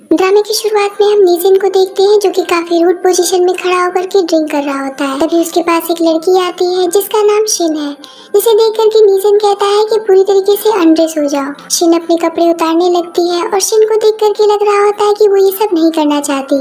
ड्रामे की शुरुआत में हम नीजिन को देखते हैं जो कि काफी रूड पोजीशन में खड़ा होकर के ड्रिंक कर रहा होता है। तभी उसके पास एक लड़की आती है जिसका नाम शिन है, जिसे देख करके नीजिन कहता है कि पूरी तरीके से अनड्रेस हो जाओ। शिन अपने कपड़े उतारने लगती है और शिन को देख करके लग रहा होता है कि वो ये सब नहीं करना चाहती,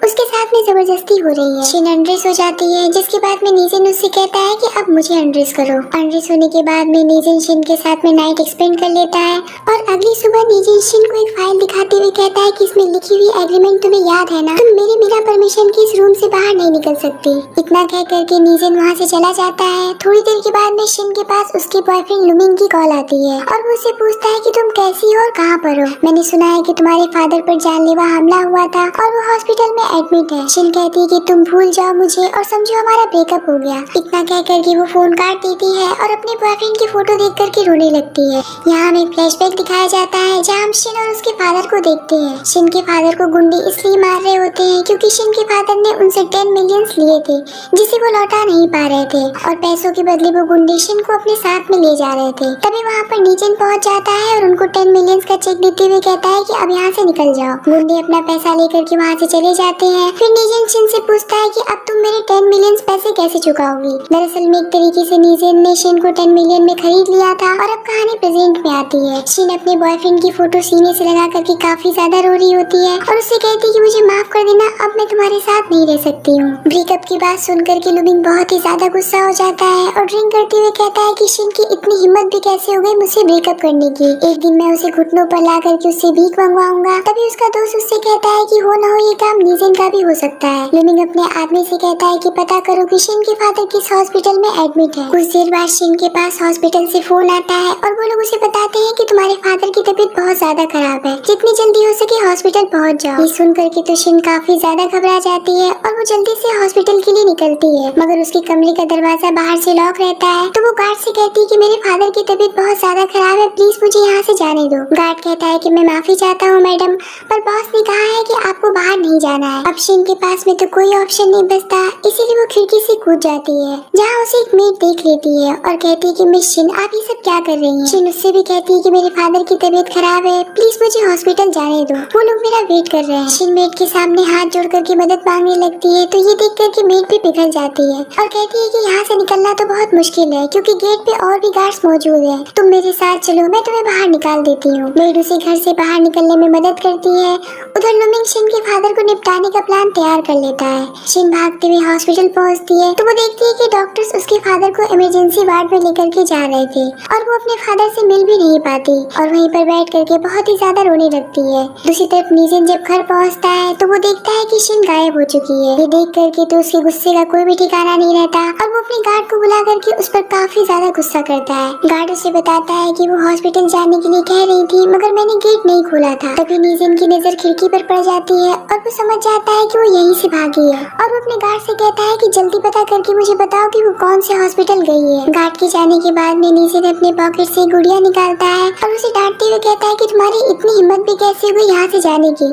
उसके साथ में जबरदस्ती हो रही है। शिन अनड्रेस हो जाती है जिसके बाद में नीजिन उससे कहता है कि अब मुझे अनड्रेस करो। अनड्रेस होने के बाद में नीजिन शिन के साथ में नाइट स्पेंड कर लेता है और अगली सुबह नीजिन शिन को एक फाइल दिखाते हुए कहता है कि इसमें लिखी हुई एग्रीमेंट तुम्हें याद है ना, तुम मेरे बिना परमिशन के इस रूम से बाहर नहीं निकल सकती। इतना कह करके नीजिन वहाँ से चला जाता है। थोड़ी देर के बाद में शिन के पास उसके बॉयफ्रेंड लुमिंग की कॉल आती है और वो उससे पूछता है कि तुम कैसी हो और कहाँ पर हो। मैंने सुना है कि तुम्हारे फादर पर जानलेवा हमला हुआ था और वो हॉस्पिटल में एडमिट है। शिन कहती है कि तुम भूल जाओ मुझे और समझो हमारा ब्रेकअप हो गया। इतना कह करके वो फोन काट देती है और अपने बॉयफ्रेंड की फोटो देख करके रोने लगती है। यहाँ हमें फ्लैशबैक दिखाया जाता है जहाँ हम शिन और उसके फादर को देखते हैं। शिन के फादर को गुंडे इसलिए मार रहे होते हैं क्योंकि शिन के फादर ने उनसे 10 मिलियन लिए थे जिसे वो लौटा नहीं पा रहे थे और पैसों के बदले वो गुंडे शिन को अपने साथ में ले जा रहे थे। तभी वहाँ पर नीजिन पहुँच जाता है और उनको 10 मिलियन का चेक देते हुए कहता है कि अब यहाँ से निकल जाओ। गुंडे अपना पैसा लेकर के वहाँ से चले जाते हैं। फिर नीजिन शिन से पूछता है कि अब तुम मेरे 10 मिलियन पैसे कैसे चुकाओगी। दरअसल में एक तरीके से नीजिन ने शिन को 10 मिलियन में खरीद लिया था और अब कहानी प्रेजेंट में आती है। शिन अपने बॉयफ्रेंड की फोटो सीने से लगा करके काफी ज्यादा रो रही होती है और उससे कहती है कि मुझे माफ कर देना, अब मैं तुम्हारे साथ नहीं रह सकती हूँ। ब्रेकअप की बात सुनकर के लुमिंग बहुत ही ज्यादा गुस्सा हो जाता है और ड्रिंक करते हुए कहता है कि शिन की इतनी हिम्मत भी कैसे हो गई मुझसे ब्रेकअप करने की। एक दिन मैं उसे घुटनों पर ला करके उससे भीख मंगवाऊंगा। तभी उसका दोस्त उससे कहता है कि हो ना हो ये काम नीजिन का भी हो सकता है। लुमिंग अपने आदमी से कहता है कि पता करो कि शिन के फादर किस हॉस्पिटल में एडमिट है। कुछ देर बाद शिन के पास हॉस्पिटल से फोन आता है और वो लोग उसे बताते हैं कि तुम्हारे फादर की तबीयत बहुत ज्यादा खराब है, जितनी जल्दी हो सके हॉस्पिटल पहुंच जाओ। ये सुन करके तो शिन काफी ज्यादा घबरा जाती है और वो जल्दी से हॉस्पिटल के लिए निकलती है, मगर उसके कमरे का दरवाजा बाहर से लॉक रहता है। तो वो गार्ड से कहती है कि मेरे फादर की तबीयत बहुत ज्यादा खराब है, प्लीज मुझे यहाँ से जाने दो। गार्ड कहता है कि मैं माफी चाहता हूँ मैडम, पर बॉस ने कहा है कि आपको बाहर नहीं जाना है। अब शिन के पास में तो कोई ऑप्शन नहीं बचता, इसीलिए वो खिड़की से कूद जाती है, जहाँ उसे एक मेड देख लेती है और कहती है कि मिस शिन आप ये सब क्या कर रही हैं। शिन उससे भी कहती है कि मेरे फादर की तबीयत खराब है, प्लीज मुझे हॉस्पिटल जाने दो, वो लोग मेरा वेट कर रहे हैं। शिन मेड के सामने हाथ जोड़ करके मदद मांगने लगती है, तो ये देख करके मेड भी पिघल जाती है और कहती है कि यहाँ से निकलना तो बहुत मुश्किल है क्योंकि गेट पे और भी गार्ड्स मौजूद हैं, तुम मेरे साथ चलो, मैं तुम्हें बाहर निकाल देती हूँ। मेड उसे घर से बाहर निकलने में मदद करती है। उधर लुमिंग शिन के फादर को निपटाने का प्लान तैयार कर लेता है। शिन भागते हुए हॉस्पिटल पहुँचती है तो वो देखती है कि डॉक्टर्स उसके फादर को इमरजेंसी वार्ड में लेकर के जा रहे थे और वो अपने फादर से मिल भी नहीं पाती और वहीं पर बैठ करके बहुत ही ज्यादा रोने लगती है। दूसरी तरफ नीजिन जब घर पहुँचता है तो वो देखता है कि शिन गायब हो चुकी है। ये देख करके तो उसके गुस्से का कोई भी ठिकाना नहीं रहता और वो अपने गार्ड को बुला करके उस पर काफी ज्यादा गुस्सा करता है। गार्ड उसे बताता है कि वो हॉस्पिटल जाने के लिए कह रही थी मगर मैंने गेट नहीं खोला था। तभी नीजिन की नजर खिड़की पर पड़ जाती है और वो समझ जाता है कि वो यहीं से भागी है और वो अपने गार्ड से कहता है कि जल्दी पता करके मुझे बताओ कि वो कौन से हॉस्पिटल गई है। गार्ड के जाने के बाद में नीजिन अपने पॉकेट से गुड़िया निकालता है और उसे डांटते हुए कहता है कि तुम्हारी इतनी हिम्मत भी कैसे हुई यहाँ से जाने की,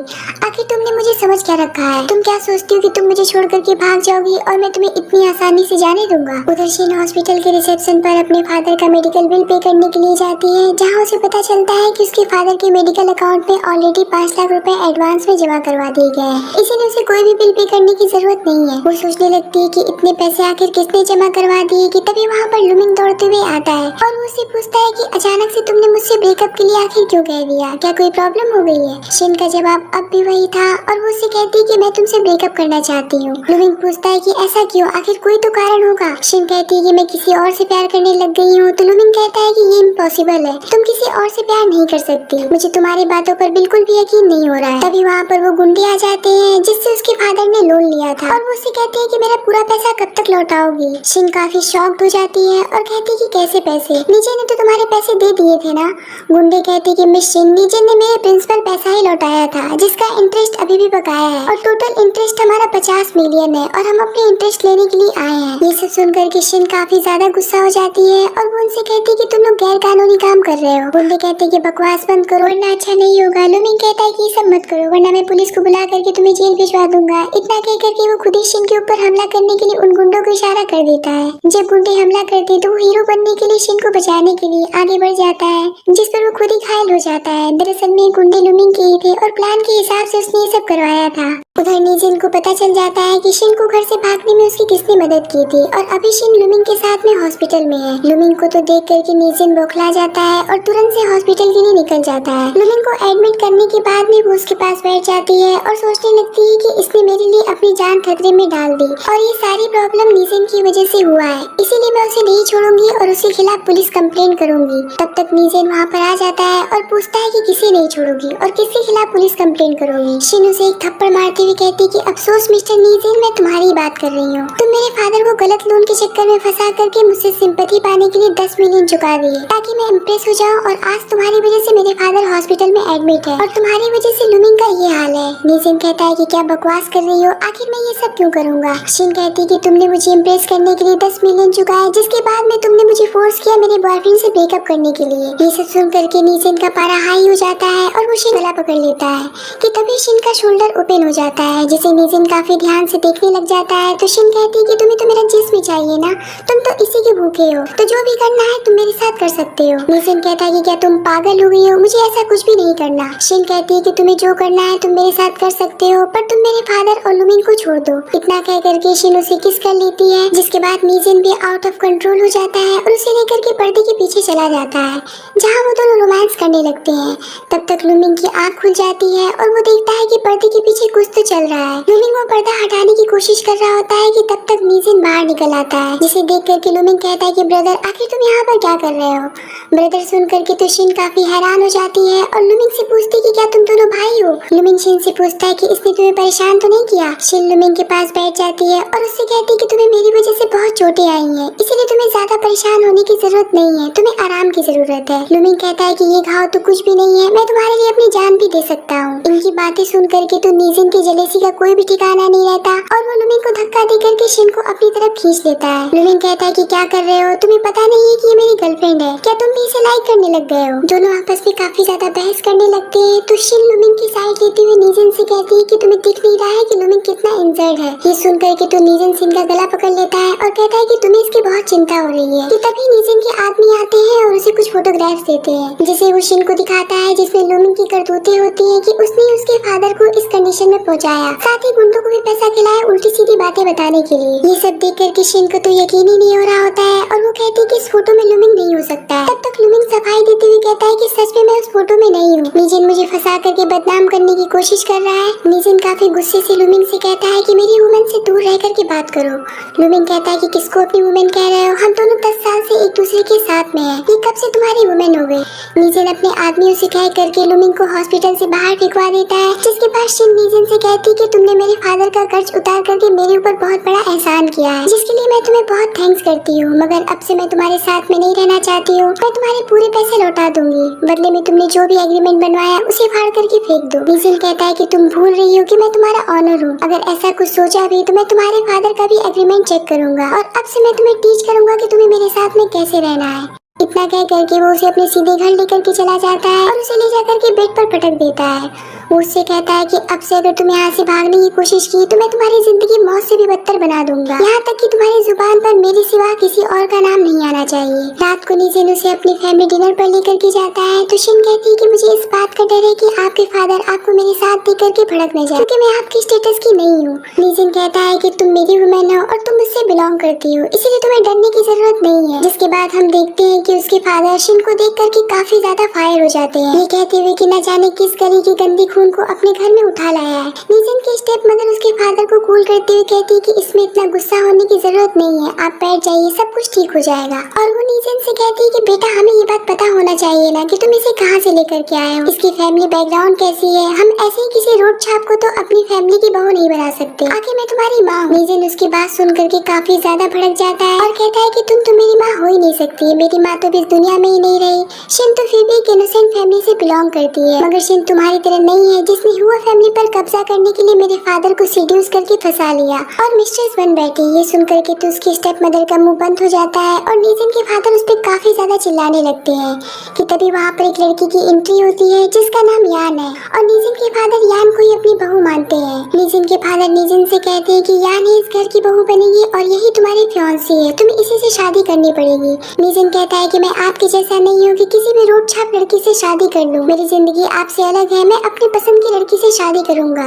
आखिर तुमने मुझे समझ क्या रखा है, तुम क्या सोचती हो कि तुम मुझे छोड़ करके भाग जाओगी और मैं तुम्हें इतनी आसानी से जाने दूंगा। उधर शिन हॉस्पिटल के रिसेप्शन पर अपने फादर का मेडिकल बिल पे करने के लिए जाती है, जहाँ उसे पता चलता है कि उसके फादर के मेडिकल अकाउंट में ऑलरेडी 5 लाख रुपए एडवांस में जमा करवा दिए गए हैं, इसीलिए उसे कोई भी बिल पे करने की जरूरत नहीं है। वो सोचने लगती है कि इतने पैसे आखिर किसने जमा करवा दिए कि तभी वहाँ पर लुमिंग दौड़ते हुए आता है और वो उससे पूछता है कि अचानक से तुमने मुझसे ब्रेकअप के लिए आखिर क्यों कह दिया, क्या कोई प्रॉब्लम हो गई है। शिन का जवाब अब भी वही था और वो उससे कहती है कि मैं तुमसे ब्रेकअप करना चाहती हूँ। लुमिंग पूछता है कि ऐसा क्यों, आखिर कोई तो कारण होगा। शिन कहती है कि मैं किसी और से प्यार करने लग गई हूँ। तो लुमिंग कहता है कि ये इम्पॉसिबल है, तुम किसी और से प्यार नहीं कर सकती, मुझे तुम्हारी बातों पर बिल्कुल भी यकीन नहीं हो रहा है। तभी वहाँ पर वो गुंडे आ जाते हैं जिससे उसके फादर ने लोन लिया था और वो उससे कहते हैं कि मेरा पूरा पैसा कब तक लौटाओगी। शिन काफी शॉक्ड हो जाती है और कहती है कि कैसे पैसे, नीचे ने तो तुम्हारे पैसे दे दिए थे ना। गुंडे कहते कि मिस शिन, नीचे ने मेरे प्रिंसिपल पैसा ही लौटाया था जिसका इंटरेस्ट अभी भी बकाया है और टोटल इंटरेस्ट हमारा 50 मिलियन है और हम अपने इंटरेस्ट लेने के लिए आए हैं। ये सब सुनकर के शिन काफी ज्यादा गुस्सा हो जाती है और वो उनसे कहती है कि तुम लोग गैर कानूनी काम कर रहे हो। गुंडे कहते हैं कि बकवास बंद करो वरना अच्छा नहीं होगा। लुमिंग कहता है कि ये सब मत करो वरना मैं पुलिस को बुला करके तुम्हें जेल भिजवा दूंगा। इतना कह करके वो खुद ही शिन के ऊपर हमला करने के लिए उन गुंडों को इशारा कर देता है। जब गुंडे हमला करते हैं तो वो हीरो बनने के लिए शिन को बचाने के लिए आगे बढ़ जाता है, जिस पर वो खुद ही घायल हो जाता है। दरअसल में गुंडे लुमिंग के ही थे और और प्लान के हिसाब से उसने ये सब करवाया था। उधर नीजिन को पता चल जाता है कि शिन को घर से भागने में उसकी किसने मदद की थी और अभी शिन लुमिंग के साथ में हॉस्पिटल में है। लुमिंग को तो देख करके नीजिन बौखला जाता है और तुरंत से हॉस्पिटल के लिए निकल जाता है। लुमिंग को एडमिट करने के बाद में वो उसके पास बैठ जाती है और सोचने लगती है कि इसने मेरे लिए अपनी जान खतरे में डाल दी और ये सारी प्रॉब्लम नीजिन की वजह से हुआ है, इसीलिए मैं उसे नहीं छोड़ूंगी और उसके खिलाफ पुलिस कंप्लेंट करूंगी। तब तक नीजिन वहाँ पर आ जाता है और पूछता है कि किसे नहीं छोड़ोगी और किसके खिलाफ पुलिस कंप्लेंट करोगी। शिन उसे एक थप्पड़ मारते हुए कहती कि अफसोस मिस्टर नीजिन, मैं तुम्हारी बात कर रही हूँ। तुम मेरे फादर को गलत लोन के चक्कर में फंसा करके मुझसे सिंपैथी पाने के लिए 10 मिलियन चुका दिए ताकि मैं इम्प्रेस हो जाऊँ और आज तुम्हारी वजह से मेरे फादर हॉस्पिटल में एडमिट है और तुम्हारी वजह से लुमिंग का ये हाल है। नीजिन कहता है कि क्या बकवास कर रही हो, आखिर मैं ये सब क्यों करूँगा। शिन कहती कि तुमने मुझे इम्प्रेस करने के लिए 10 मिलियन चुकाया, जिसके बाद में तुमने मुझे फोर्स किया मेरे बॉयफ्रेंड से ब्रेकअप करने के लिए। ये सब सुन करके नीजिन का पारा हाई हो जाता है और वो शिन गला पकड़ लेता है कि तभी शिन का शोल्डर ओपन हो जाता है, जिसे नीजिन काफी ध्यान से देखने लग जाता है। तो शिन कहती है कि तुम्हें तो मेरा जिस्म चाहिए ना, तुम तो इसी के भूखे हो, तो जो भी करना है तुम मेरे साथ कर सकते हो। नीजिन कहता है कि क्या तुम पागल हो गई हो, मुझे ऐसा कुछ भी नहीं करना। शिन कहती है कि तुम्हें जो करना है तुम मेरे साथ कर सकते हो, पर तुम मेरे फादर और लुमिंग को छोड़ दो। इतना कह करके शिन उसे किस कर लेती है, जिसके बाद नीजिन भी आउट ऑफ कंट्रोल हो जाता है और उसे लेकर के पर्दे के पीछे चला जाता है, जहाँ वो दोनों रोमांस करने लगते हैं। तब तक लुमिंग की आँख खुल जाती है और वो देखता है कि पर्दे के पीछे कुछ तो चल रहा है। लुमिंग वो पर्दा हटाने की कोशिश कर रहा होता है कि तब तक नीजिन बाहर निकल आता है, जिसे देख करके लुमिंग कहता है कि ब्रदर, आखिर तुम यहाँ पर क्या कर रहे हो। ब्रदर सुन करके तो शिन काफी हैरान हो जाती है और लुमिंग से पूछती कि क्या तुम दोनों भाई हो। लुमिंग शिन से पूछता है कि इसने तुम्हें परेशान तो नहीं किया। शिन लुमिंग के पास बैठ जाती है और उससे कहती है कि तुम्हें मेरी वजह से बहुत चोटें आई हैं, इसीलिए तुम्हें ज्यादा परेशान होने की जरूरत नहीं है, तुम्हें आराम की जरूरत है। लुमिंग कहता है कि ये घाव तो कुछ भी नहीं है, मैं तुम्हारे लिए अपनी जान भी दे सकता हूँ। इनकी बातें सुन करके तो नीजिन की जेलेसी का कोई भी ठिकाना नहीं रहता और वो लुमिंग को धक्का दे करके शिन को अपनी तरफ खींच लेता है। लुमिंग कहता है कि क्या कर रहे हो, तुम्हें पता नहीं है कि ये मेरी गर्लफ्रेंड है, क्या तुम भी इसे लाइक करने लग गए हो। दोनों आपस में काफी ज्यादा बहस करने लगते हैं। तो शिन लुमिंग की साइड लेते हुए नीजिन से कहती है कि तुम्हें दिख नहीं रहा है कि लुमिंग कितना इंजर्ड है। ये सुन करके तो नीजिन शिन का गला पकड़ लेता है और कहता है कि तुम्हें इसकी बहुत चिंता हो रही है। कि तभी नीजिन के आदमी आते हैं और उसे कुछ फोटोग्राफ्स देते हैं, जिसे वो शिन को दिखाता है, जिसमें लुमिंग की करतूतें होती है कि उसने उसके फादर को इस कंडीशन में पहुंचाया, साथ ही गुंडों को भी पैसा खिलाया उल्टी सीधी बातें बताने के लिए। ये सब देख करके शिन को तो यकीन ही नहीं हो रहा होता है और वो कहती है कि इस फोटो में लुमिंग नहीं हो सकता है। तब तक लुमिंग सफाई देते हुए कहता है कि सच में मैं उस फोटो में नहीं हूँ, नीजिन मुझे फंसा करके बदनाम करने की कोशिश कर रहा है। नीजिन काफी गुस्से से लुमिंग से कहता है कि मेरी वुमेन से दूर रह करके बात करो। लुमिंग कहता है कि किसको अपनी वुमेन कह रहे हो, हम दोनों 10 साल से एक दूसरे के साथ में हैं, ये कब से तुम्हारी वुमेन हो गई। नीजिन अपने आदमियों से कह करके लुमिंग को हॉस्पिटल से बाहर फेंकवा देता है, जिसके बाद शिन नीजिन से कहती कि तुमने मेरे फादर का कर्ज उतार करके मेरे ऊपर बहुत बड़ा एहसान किया है, जिसके लिए मैं तुम्हें बहुत थैंक्स करती हूँ, मगर अब से मैं तुम्हारे साथ में नहीं रहना चाहती हूँ, मैं तुम्हारे पूरे पैसे लौटा दूंगी, बदले में तुमने जो भी एग्रीमेंट बनवाया उसे फाड़ करके फेंक दो। नीजिन कहता है कि तुम भूल रही हो कि मैं तुम्हारा ऑनर हूँ, अगर ऐसा कुछ सोचा भी तो मैं तुम्हारे फादर का भी एग्रीमेंट चेक करूंगा और अब से मैं तुम्हें टीच करूंगा कि तुम्हें मेरे साथ में कैसे रहना है। इतना कह करके वो उसे अपने सीधे घर लेकर के चला जाता है और उसे ले जाकर के बेड पर पटक देता है। वो उससे कहता है कि अब से अगर तुम यहाँ से भागने की कोशिश की तो मैं तुम्हारी जिंदगी मौत से भी बदतर बना दूंगा, यहाँ तक कि तुम्हारी जुबान पर मेरे सिवा किसी और का नाम नहीं आना चाहिए। रात को नीजिन उसे अपनी फैमिली डिनर पर लेकर के जाता है तो शिन कहती है कि मुझे इस बात का डर है कि आपके फादर आपको मेरे साथ देकर के भड़क न जाए, क्योंकि मैं आपकी स्टेटस की नहीं हूँ। नीजिन कहता है कि तुम मेरी वुमेन हो और तुम मुझसे बिलोंग करती हो, इसीलिए तुम्हें डरने की जरूरत नहीं है। जिसके बाद हम देखते हैं कि उसके फादर शिन को देख करके काफी ज्यादा फायर हो जाते हैं, ये कहते हुए कि न जाने किस गली की गंदी खून को अपने घर में उठा लाया है। नीजिन की स्टेप मदर उसके फादर को कूल करते हुए कहती है कि इसमें इतना गुस्सा होने की जरूरत नहीं है, आप बैठ जाइए, सब कुछ ठीक हो जाएगा। और वो नीजिन से कहती है कि बेटा हमें ये बात पता होना चाहिए ना कि तुम इसे कहाँ से लेकर के आए हो, इसकी फैमिली बैकग्राउंड कैसी है, हम ऐसे ही किसी रोड छाप को तो अपनी फैमिली की बहू नहीं बना सकते, आखिर मैं तुम्हारी माँ हूँ। नीजिन उसकी बात सुन करके काफी ज्यादा भड़क जाता है और कहता है कि तुम तो मेरी माँ हो ही नहीं सकती, मेरी माँ तो इस दुनिया में ही नहीं रही। शिन तो फिर भी एक इनोसेंट फैमिली से बिलोंग करती है, मगर शिन तुम्हारी तरह नहीं है जिसने हुआ फैमिली पर कब्जा करने के लिए मेरे फादर को सीड्यूस करके फंसा लिया और मिस्ट्रेस बन बैठी। ये सुन करके तो उसकी स्टेप मदर का मुंह बंद हो जाता है और नीजिन के फादर उस पर काफी ज्यादा चिल्लाने लगते हैं कि तभी वहाँ पर एक लड़की की एंट्री होती है जिसका नाम यान है और नीजिन के फादर यान को ही अपनी बहू मानते हैं। नीजिन के फादर नीजिन से कहते हैं कि यान ही इस घर की बहू बनेगी और यही तुम्हारी फियांसी है, तुम्हें इसी से शादी करनी पड़ेगी। नीजिन कहता है कि मैं आपके जैसा नहीं हूँ कि किसी भी रोड छाप लड़की से शादी कर लूँ, मेरी जिंदगी आपसे अलग है, मैं अपने पसंद की लड़की से शादी करूंगा।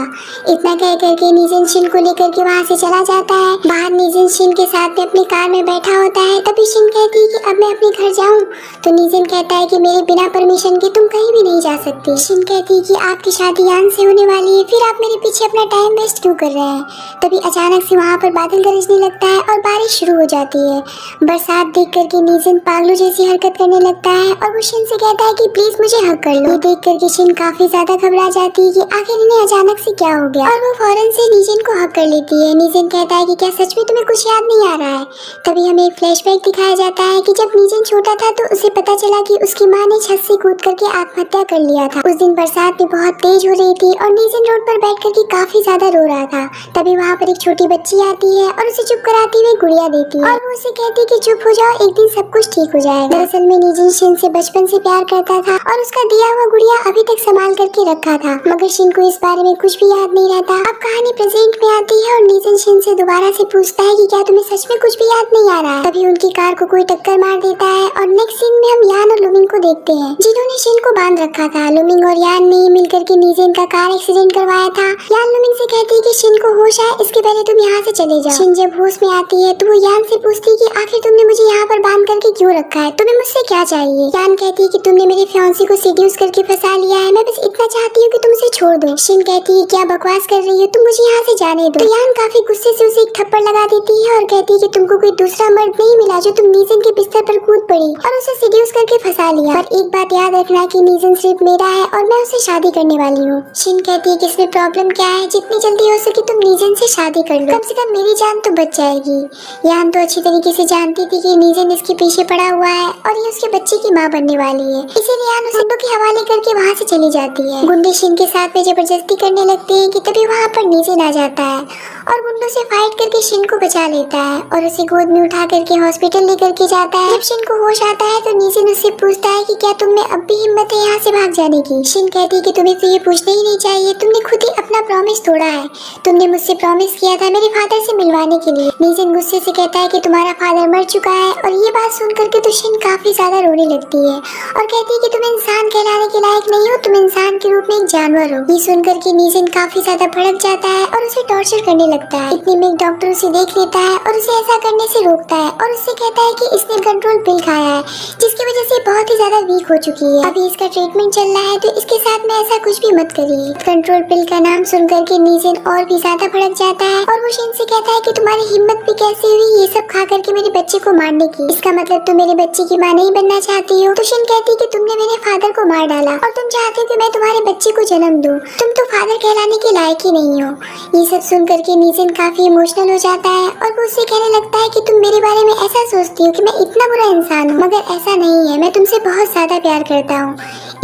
इतना कह करके नीजिन शिन को लेकर के वहाँ से चला जाता है। बाहर नीजिन शिन के साथ में अपनी कार में बैठा होता है। तभी शिन कहती है कि अब मैं अपने घर जाऊं। तो नीजिन कहता है कि मेरे बिना परमिशन के तुम कहीं भी नहीं जा सकती। शिन कहती है कि आपकी शादी यान से होने वाली है, फिर आप मेरे पीछे अपना टाइम वेस्ट क्यों कर रहे हैं। तभी अचानक से वहाँ पर बादल गरजने लगता है और बारिश शुरू हो जाती है। बरसात देख करके नीजिन पागलों जैसी हरकत करने लगता है और वो शिन से कहता है कि प्लीज मुझे हक कर लो। ये देख करके शिन काफी ज्यादा घबरा जाती है कि आखिर इन्हें अचानक से क्या हो गया, और वो फौरन से नीजिन को हक कर लेती है। नीजिन कहता है कि क्या सच में तुम्हें कुछ याद नहीं आ रहा है। तभी हमें एक फ्लैशबैक दिखाया जाता है कि जब नीजिन छोटा था तो उसे पता चला कि उसकी माँ ने छत से कूद करके आत्महत्या कर लिया था। उस दिन बरसात भी बहुत तेज हो रही थी और नीजिन रोड पर बैठ करके काफी ज्यादा रो रहा था। तभी वहाँ पर एक छोटी बच्ची आती है और उसे चुप कराती हुई गुड़िया देती है और वो उसे कहती है कि चुप हो जाओ, एक दिन सब कुछ ठीक हो जाएगा। दरअसल में नीजिन शिन से बचपन से प्यार करता था और उसका दिया हुआ गुड़िया अभी तक संभाल करके रखा था, मगर शिन को इस बारे में कुछ भी याद नहीं रहता। अब कहानी प्रेजेंट में आती है और नीजिन शिन से दोबारा से पूछता है कि क्या तुम्हें सच में कुछ भी याद नहीं आ रहा है। तभी उनकी कार को कोई टक्कर मार देता है और नेक्स्ट सीन में हम यान और लुमिंग को देखते हैं, जिन्होंने शिन को बांध रखा था। लुमिंग और यान ने मिलकर के नीजिन का कार एक्सीडेंट करवाया था। यान लुमिंग से कहती है कि शिन को होश आए इसके पहले तुम यहाँ से चले जाओ। शिन जब होश में आती है तो वो यान से पूछती है कि आखिर तुमने मुझे यहाँ पर बांध करके क्यों रखा है, तुम्हें मुझसे क्या चाहिए। यान कहती है कि तुमने मेरे फियांसी को सीड्यूस करके फंसा लिया है, मैं बस इतना चाहती हूँ कि तुम उसे छोड़ दो। शिन कहती है क्या बकवास कर रही हो, तुम मुझे यहाँ से जाने दो। तो यान काफी गुस्से से उसे एक थप्पड़ लगा देती है और कहती है कि तुमको कोई दूसरा मर्द नहीं मिला जो तुम नीजिन के बिस्तर पर कूद पड़ी और उसे सीड्यूस करके फंसा लिया। पर एक बात याद रखना कि नीजिन सिर्फ मेरा है और मैं उसे शादी करने वाली हूँ। शिन कहती है कि इसमें प्रॉब्लम क्या है, जितनी जल्दी हो सके तुम नीजिन से शादी कर लो, कम से कम मेरी जान तो बच जाएगी। यान तो अच्छी तरीके से जानती थी कि नीजिन इसके पीछे पड़ा हुआ है और ये उसके बच्चे की माँ बनने वाली है, इसीलिए यान उसे के हवाले करके वहाँ से चली जाती है। गुंडे शिन के साथ में जबरदस्ती करने लगते हैं कि तभी वहाँ पर नीजिन आ जाता है और गुंडों से फाइट करके शिन को बचा लेता है और उसे गोद में उठा करके हॉस्पिटल लेकर के जाता है। जब शिन को होश आता है तो नीजिन उससे पूछता है कि क्या तुम में अब भी हिम्मत है यहाँ से भाग जाने की। शिन कहती है कि तुम्हें तो ये पूछना ही नहीं चाहिए, तुमने खुद ही अपना प्रॉमिस तोड़ा है। तुमने मुझसे प्रॉमिस किया था मेरे फादर से मिलवाने के लिए। नीजिन गुस्से से कहता है कि तुम्हारा फादर मर चुका है और ये बात सुन करके तो शिन काफी ज्यादा रोने लगती है और कहती है कि तुम इंसान कहलाने के लायक नहीं हो, तुम इंसान के रूप में एक जानवर हो। ये सुन करके नीजिन काफी ज्यादा भड़क जाता है और उसे टॉर्चर करने लगता है। इतने में एक डॉक्टर उसे देख लेता है और उसे ऐसा करने से रोकता है और उससे कहता है कि इसने कंट्रोल पिल खाया है जिसकी वजह से बहुत ही ज्यादा वीक हो चुकी है, अभी इसका ट्रीटमेंट चल रहा है तो इसके साथ में ऐसा कुछ भी मत करिए। कंट्रोल पिल का नाम सुन करके नीजिन और भी ज्यादा भड़क जाता है और वो शिन से कहता है कि तुम्हारी हिम्मत भी कैसे हुई ये सब खा करके मेरे बच्चे को मारने की, इसका मतलब तुम मेरे बच्चे की माँ नहीं बनना चाहती हो। तो शिन कहती है कि तुमने मेरे फादर को मार डाला और तुम चाहते हो कि मैं तुम्हारे बच्चे को जन्म दूं, तुम तो फादर कहलाने के लायक ही नहीं हो। ये सब सुन करके नीजिन काफी इमोशनल हो जाता है और वो उससे कहने लगता है कि तुम मेरे बारे में ऐसा सोचती हो कि मैं इतना बुरा इंसान हूँ, मगर ऐसा नहीं है, मैं तुमसे बहुत ज्यादा प्यार करता हूँ।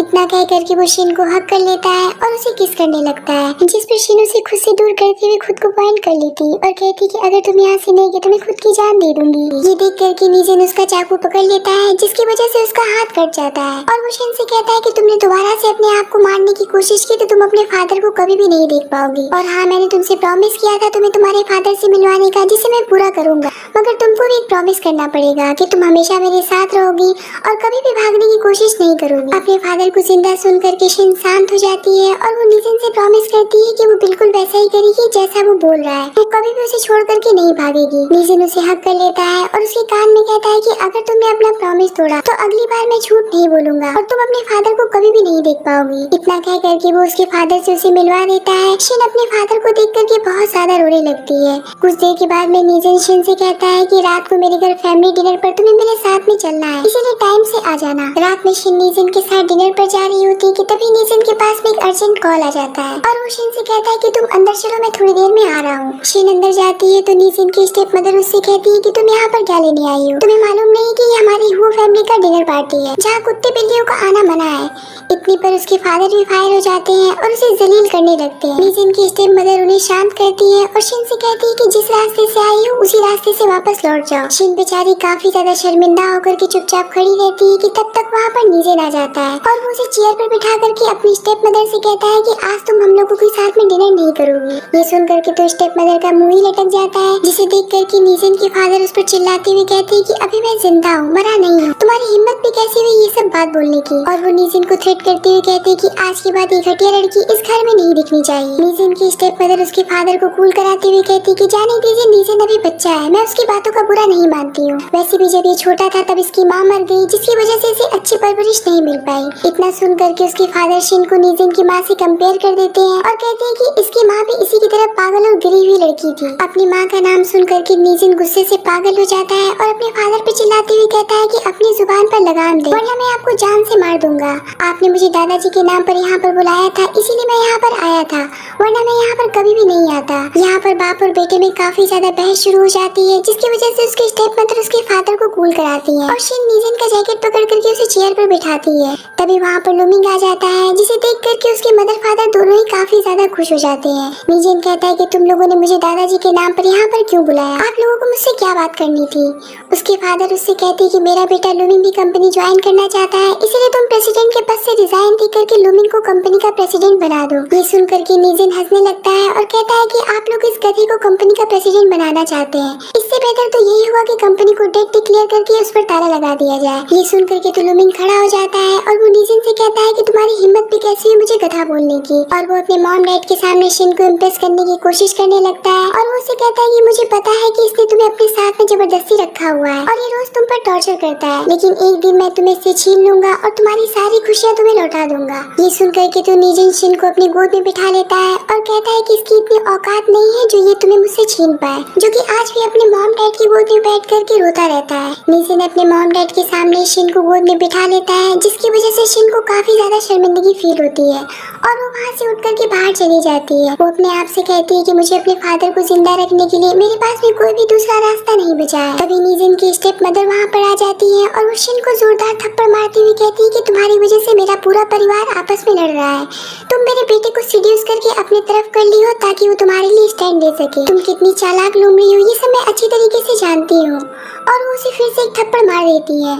इतना कह करके वो शिन को हक कर लेता है और उसे किस करने लगता है, जिस पर शिन उसे खुद से दूर करते हुए खुद को पॉइंट कर लेती और कहती कि अगर तुम यहाँ से नहीं गए तो मैं खुद की जान दे दूंगी। ये देख करके नीजिन उसका चाकू पकड़ लेता है जिसकी वजह से उसका हाथ कट जाता है और वो शिन से कहता है कि तुमने दोबारा से अपने आप को मारने की कोशिश की तो तुम अपने फादर को कभी भी नहीं देख पाओगी। और हाँ, मैंने तुमसे प्रॉमिस किया था तुम्हें तुम्हारे फादर से मिलवाने का, जिसे मैं पूरा करूंगा, मगर तुमको भी एक प्रॉमिस करना पड़ेगा कि तुम हमेशा मेरे साथ रहोगी और कभी भी भागने की कोशिश नहीं करोगी। अपने फादर को जिंदा सुन करके शिन शांत हो जाती है और वो नीजिन से प्रॉमिस करती है कि वो बिल्कुल वैसा ही करेगी जैसा वो बोल रहा है, वो कभी भी उसे छोड़ करके नहीं भागेगी। नीजिन उसे हक कर लेता है और उसके कान में कहता है कि अगर तुमने अपना प्रॉमिस तोड़ा तो अगली बार मैं झूठ नहीं बोलूंगा और तुम अपने फादर को कभी भी नहीं देख पाओगी। इतना कह करके वो उसके फादर से उसे मिलवा देता है। शिन अपने फादर को देख करके बहुत ज्यादा रोने लगती है। कुछ देर के बाद में नीजिन शिन से कहता है कि रात को मेरे घर फैमिली डिनर पर तुम्हें मेरे साथ में चलना है, इसीलिए टाइम से आ जाना। रात में शिन नीजिन के साथ डिनर पर जा रही होती है कि तभी नीजिन के पास में एक अर्जेंट कॉल आ जाता है और वो शिन से कहता है कि तुम अंदर चलो, मैं थोड़ी देर में आ रहा हूँ। शिन अंदर जाती है तो नीजिन की स्टेप मदर उससे कहती है कि तुम यहाँ पर क्या लेने आई हो, तुम्हें मालूम नहीं कि ये हमारी हू फैमिली का डिनर पार्टी है जहाँ कुत्ते बिल्लियों का आना मना है। इतनी पर उसके फादर भी फायर हो जाते हैं और उसे जलील करने लगते हैं। नीजिन की स्टेप मदर उन्हें शांत करती है और शिन से कहती है कि जिस रास्ते से आई हो उसी रास्ते से वापस लौट जाओ। शिन बेचारी काफी ज्यादा शर्मिंदा होकर के चुपचाप खड़ी रहती है कि तब तक वहाँ पर नीजिन आ जाता है और वो उसे चेयर पर बिठा करके अपनी स्टेप मदर से कहता है कि आज तुम हम लोगों के साथ में डिनर नहीं करोगी। ये सुनकर के तो स्टेप मदर का मुंह ही लटक जाता है, जिसे देख करके नीजन के फादर उस पर चिल्लाते हुए कहते हैं कि अभी मैं जिंदा हूँ, मरा नहीं हूँ, तुम्हारी हिम्मत भी कैसी हुई ये सब बात बोलने की। और वो नीजन को थ्रेट करते हुए कहते हैं कि आज के बाद ये घटिया लड़की इस घर में नहीं दिखनी चाहिए। नीजन की स्टेप मदर उसके फादर को कूल कराते हुए कहती है कि जाने दीजिए, नीजन अभी बच्चा है, मैं उसकी बातों का बुरा नहीं मानती हूँ। वैसे भी जब ये छोटा था तब इसकी माँ मर गई, जिसकी वजह से इसे अच्छी परवरिश नहीं मिल पाई। इतना सुन करके उसके फादर शिन को नीजन की माँ से कंपेयर कर देते हैं और कहते हैं कि इसकी माँ भी इसी की तरह पागल और गिरी हुई लड़की थी। अपनी माँ का नाम सुन करके नीजन गुस्से से पागल हो जाता है और अपने फादर पे चिल्लाते हुए कहता है कि अपनी जुबान पर लगाम दे, वरना मैं आपको जान से मार दूंगा। आपने मुझे दादाजी के नाम पर यहाँ पर बुलाया था, इसीलिए मैं यहाँ पर आया था, वरना मैं यहाँ पर कभी भी नहीं आता। यहाँ पर बाप और बेटे में काफी ज्यादा बहस शुरू हो जाती है, जिसकी वजह से उसके स्टेप मदर उसके फादर को कूल कराती है और शिन नीजन का जैकेट पकड़ करके उसे चेयर पर बिठाती है। तभी वहाँ पर लुमिंग आ जाता है, जिसे देख करके उसके मदर फादर दोनों ही काफी ज्यादा खुश हो जाते हैं। नीजन कहता है कि तुम लोगों ने मुझे दादाजी के नाम पर यहाँ पर क्यों बुलाया, आप लोगों को मुझसे क्या बात करनी थी। उसके फादर उससे कहते हैं कि मेरा बेटा लुमिंग भी कंपनी ज्वाइन करना चाहता है, इसीलिए तुम प्रेसिडेंट के पद से रिजाइन दे करके लुमिंग को कंपनी का प्रेसिडेंट बना दो। ये सुन करके नीजन हंसने लगता है और कहता है कि आप लोग इस गधे को कंपनी का प्रेसिडेंट बनाना चाहते हैं, इससे बेहतर तो यही हुआ कि कंपनी को डेट डिक्लेयर करके उस पर ताला लगा दिया जाए। ये सुन करके तो लुमिंग खड़ा हो जाता है और वो नीजन से कहता है कि तुम्हारी हिम्मत भी कैसी है मुझे गधा बोलने की। और वो अपने मॉम डैड के सामने शिन को इम्प्रेस करने की कोशिश करने लगता है और वो उसे कहता है कि मुझे पता है कि इसने तुम्हें अपने साथ में जबरदस्ती रखा हुआ है और ये रोज तुम पर टॉर्चर करता है, लेकिन एक दिन मैं तुम्हें इससे छीन लूंगा और तुम्हारी सारी खुशियाँ तुम्हें लौटा दूंगा। ये सुन करके तो नीजन शिन को अपनी गोद में बिठा लेता है और कहता है कि इसकी इतनी औकात नहीं है जो ये तुम्हें मुझसे छीन पाए, जो कि आज भी अपने मॉम डैड की गोद में बैठ करके रोता रहता है। नीजन अपने मॉम डैड के सामने शिन को गोद में बिठा लेता है, जिसकी वजह से शिन को काफी ज्यादा शर्मिंदगी फील होती है और वो वहाँ से उठ करके बाहर चली जाती है। वो अपने आप से कहती है कि मुझे अपने फादर को जिंदा रखने के लिए मेरे पास में कोई भी दूसरा रास्ता नहीं बचा है। तभी नीजन की स्टेप मदर वहाँ पर आ जाती है और वो शिन को जोरदार थप्पड़ मारती हुई कहती है कि तुम्हारी वजह से मेरा पूरा परिवार आपस में लड़ रहा है, तुम मेरे बेटे को सीड्यूस करके अपनी तरफ कर ली हो ताकि वो तुम्हारे लिए स्टैंड ले सके, तुम कितनी चालाक लोमड़ी हो ये सब मैं अच्छी तरीके से जानती हूँ। और वो उसे फिर से एक थप्पड़ मार देती है।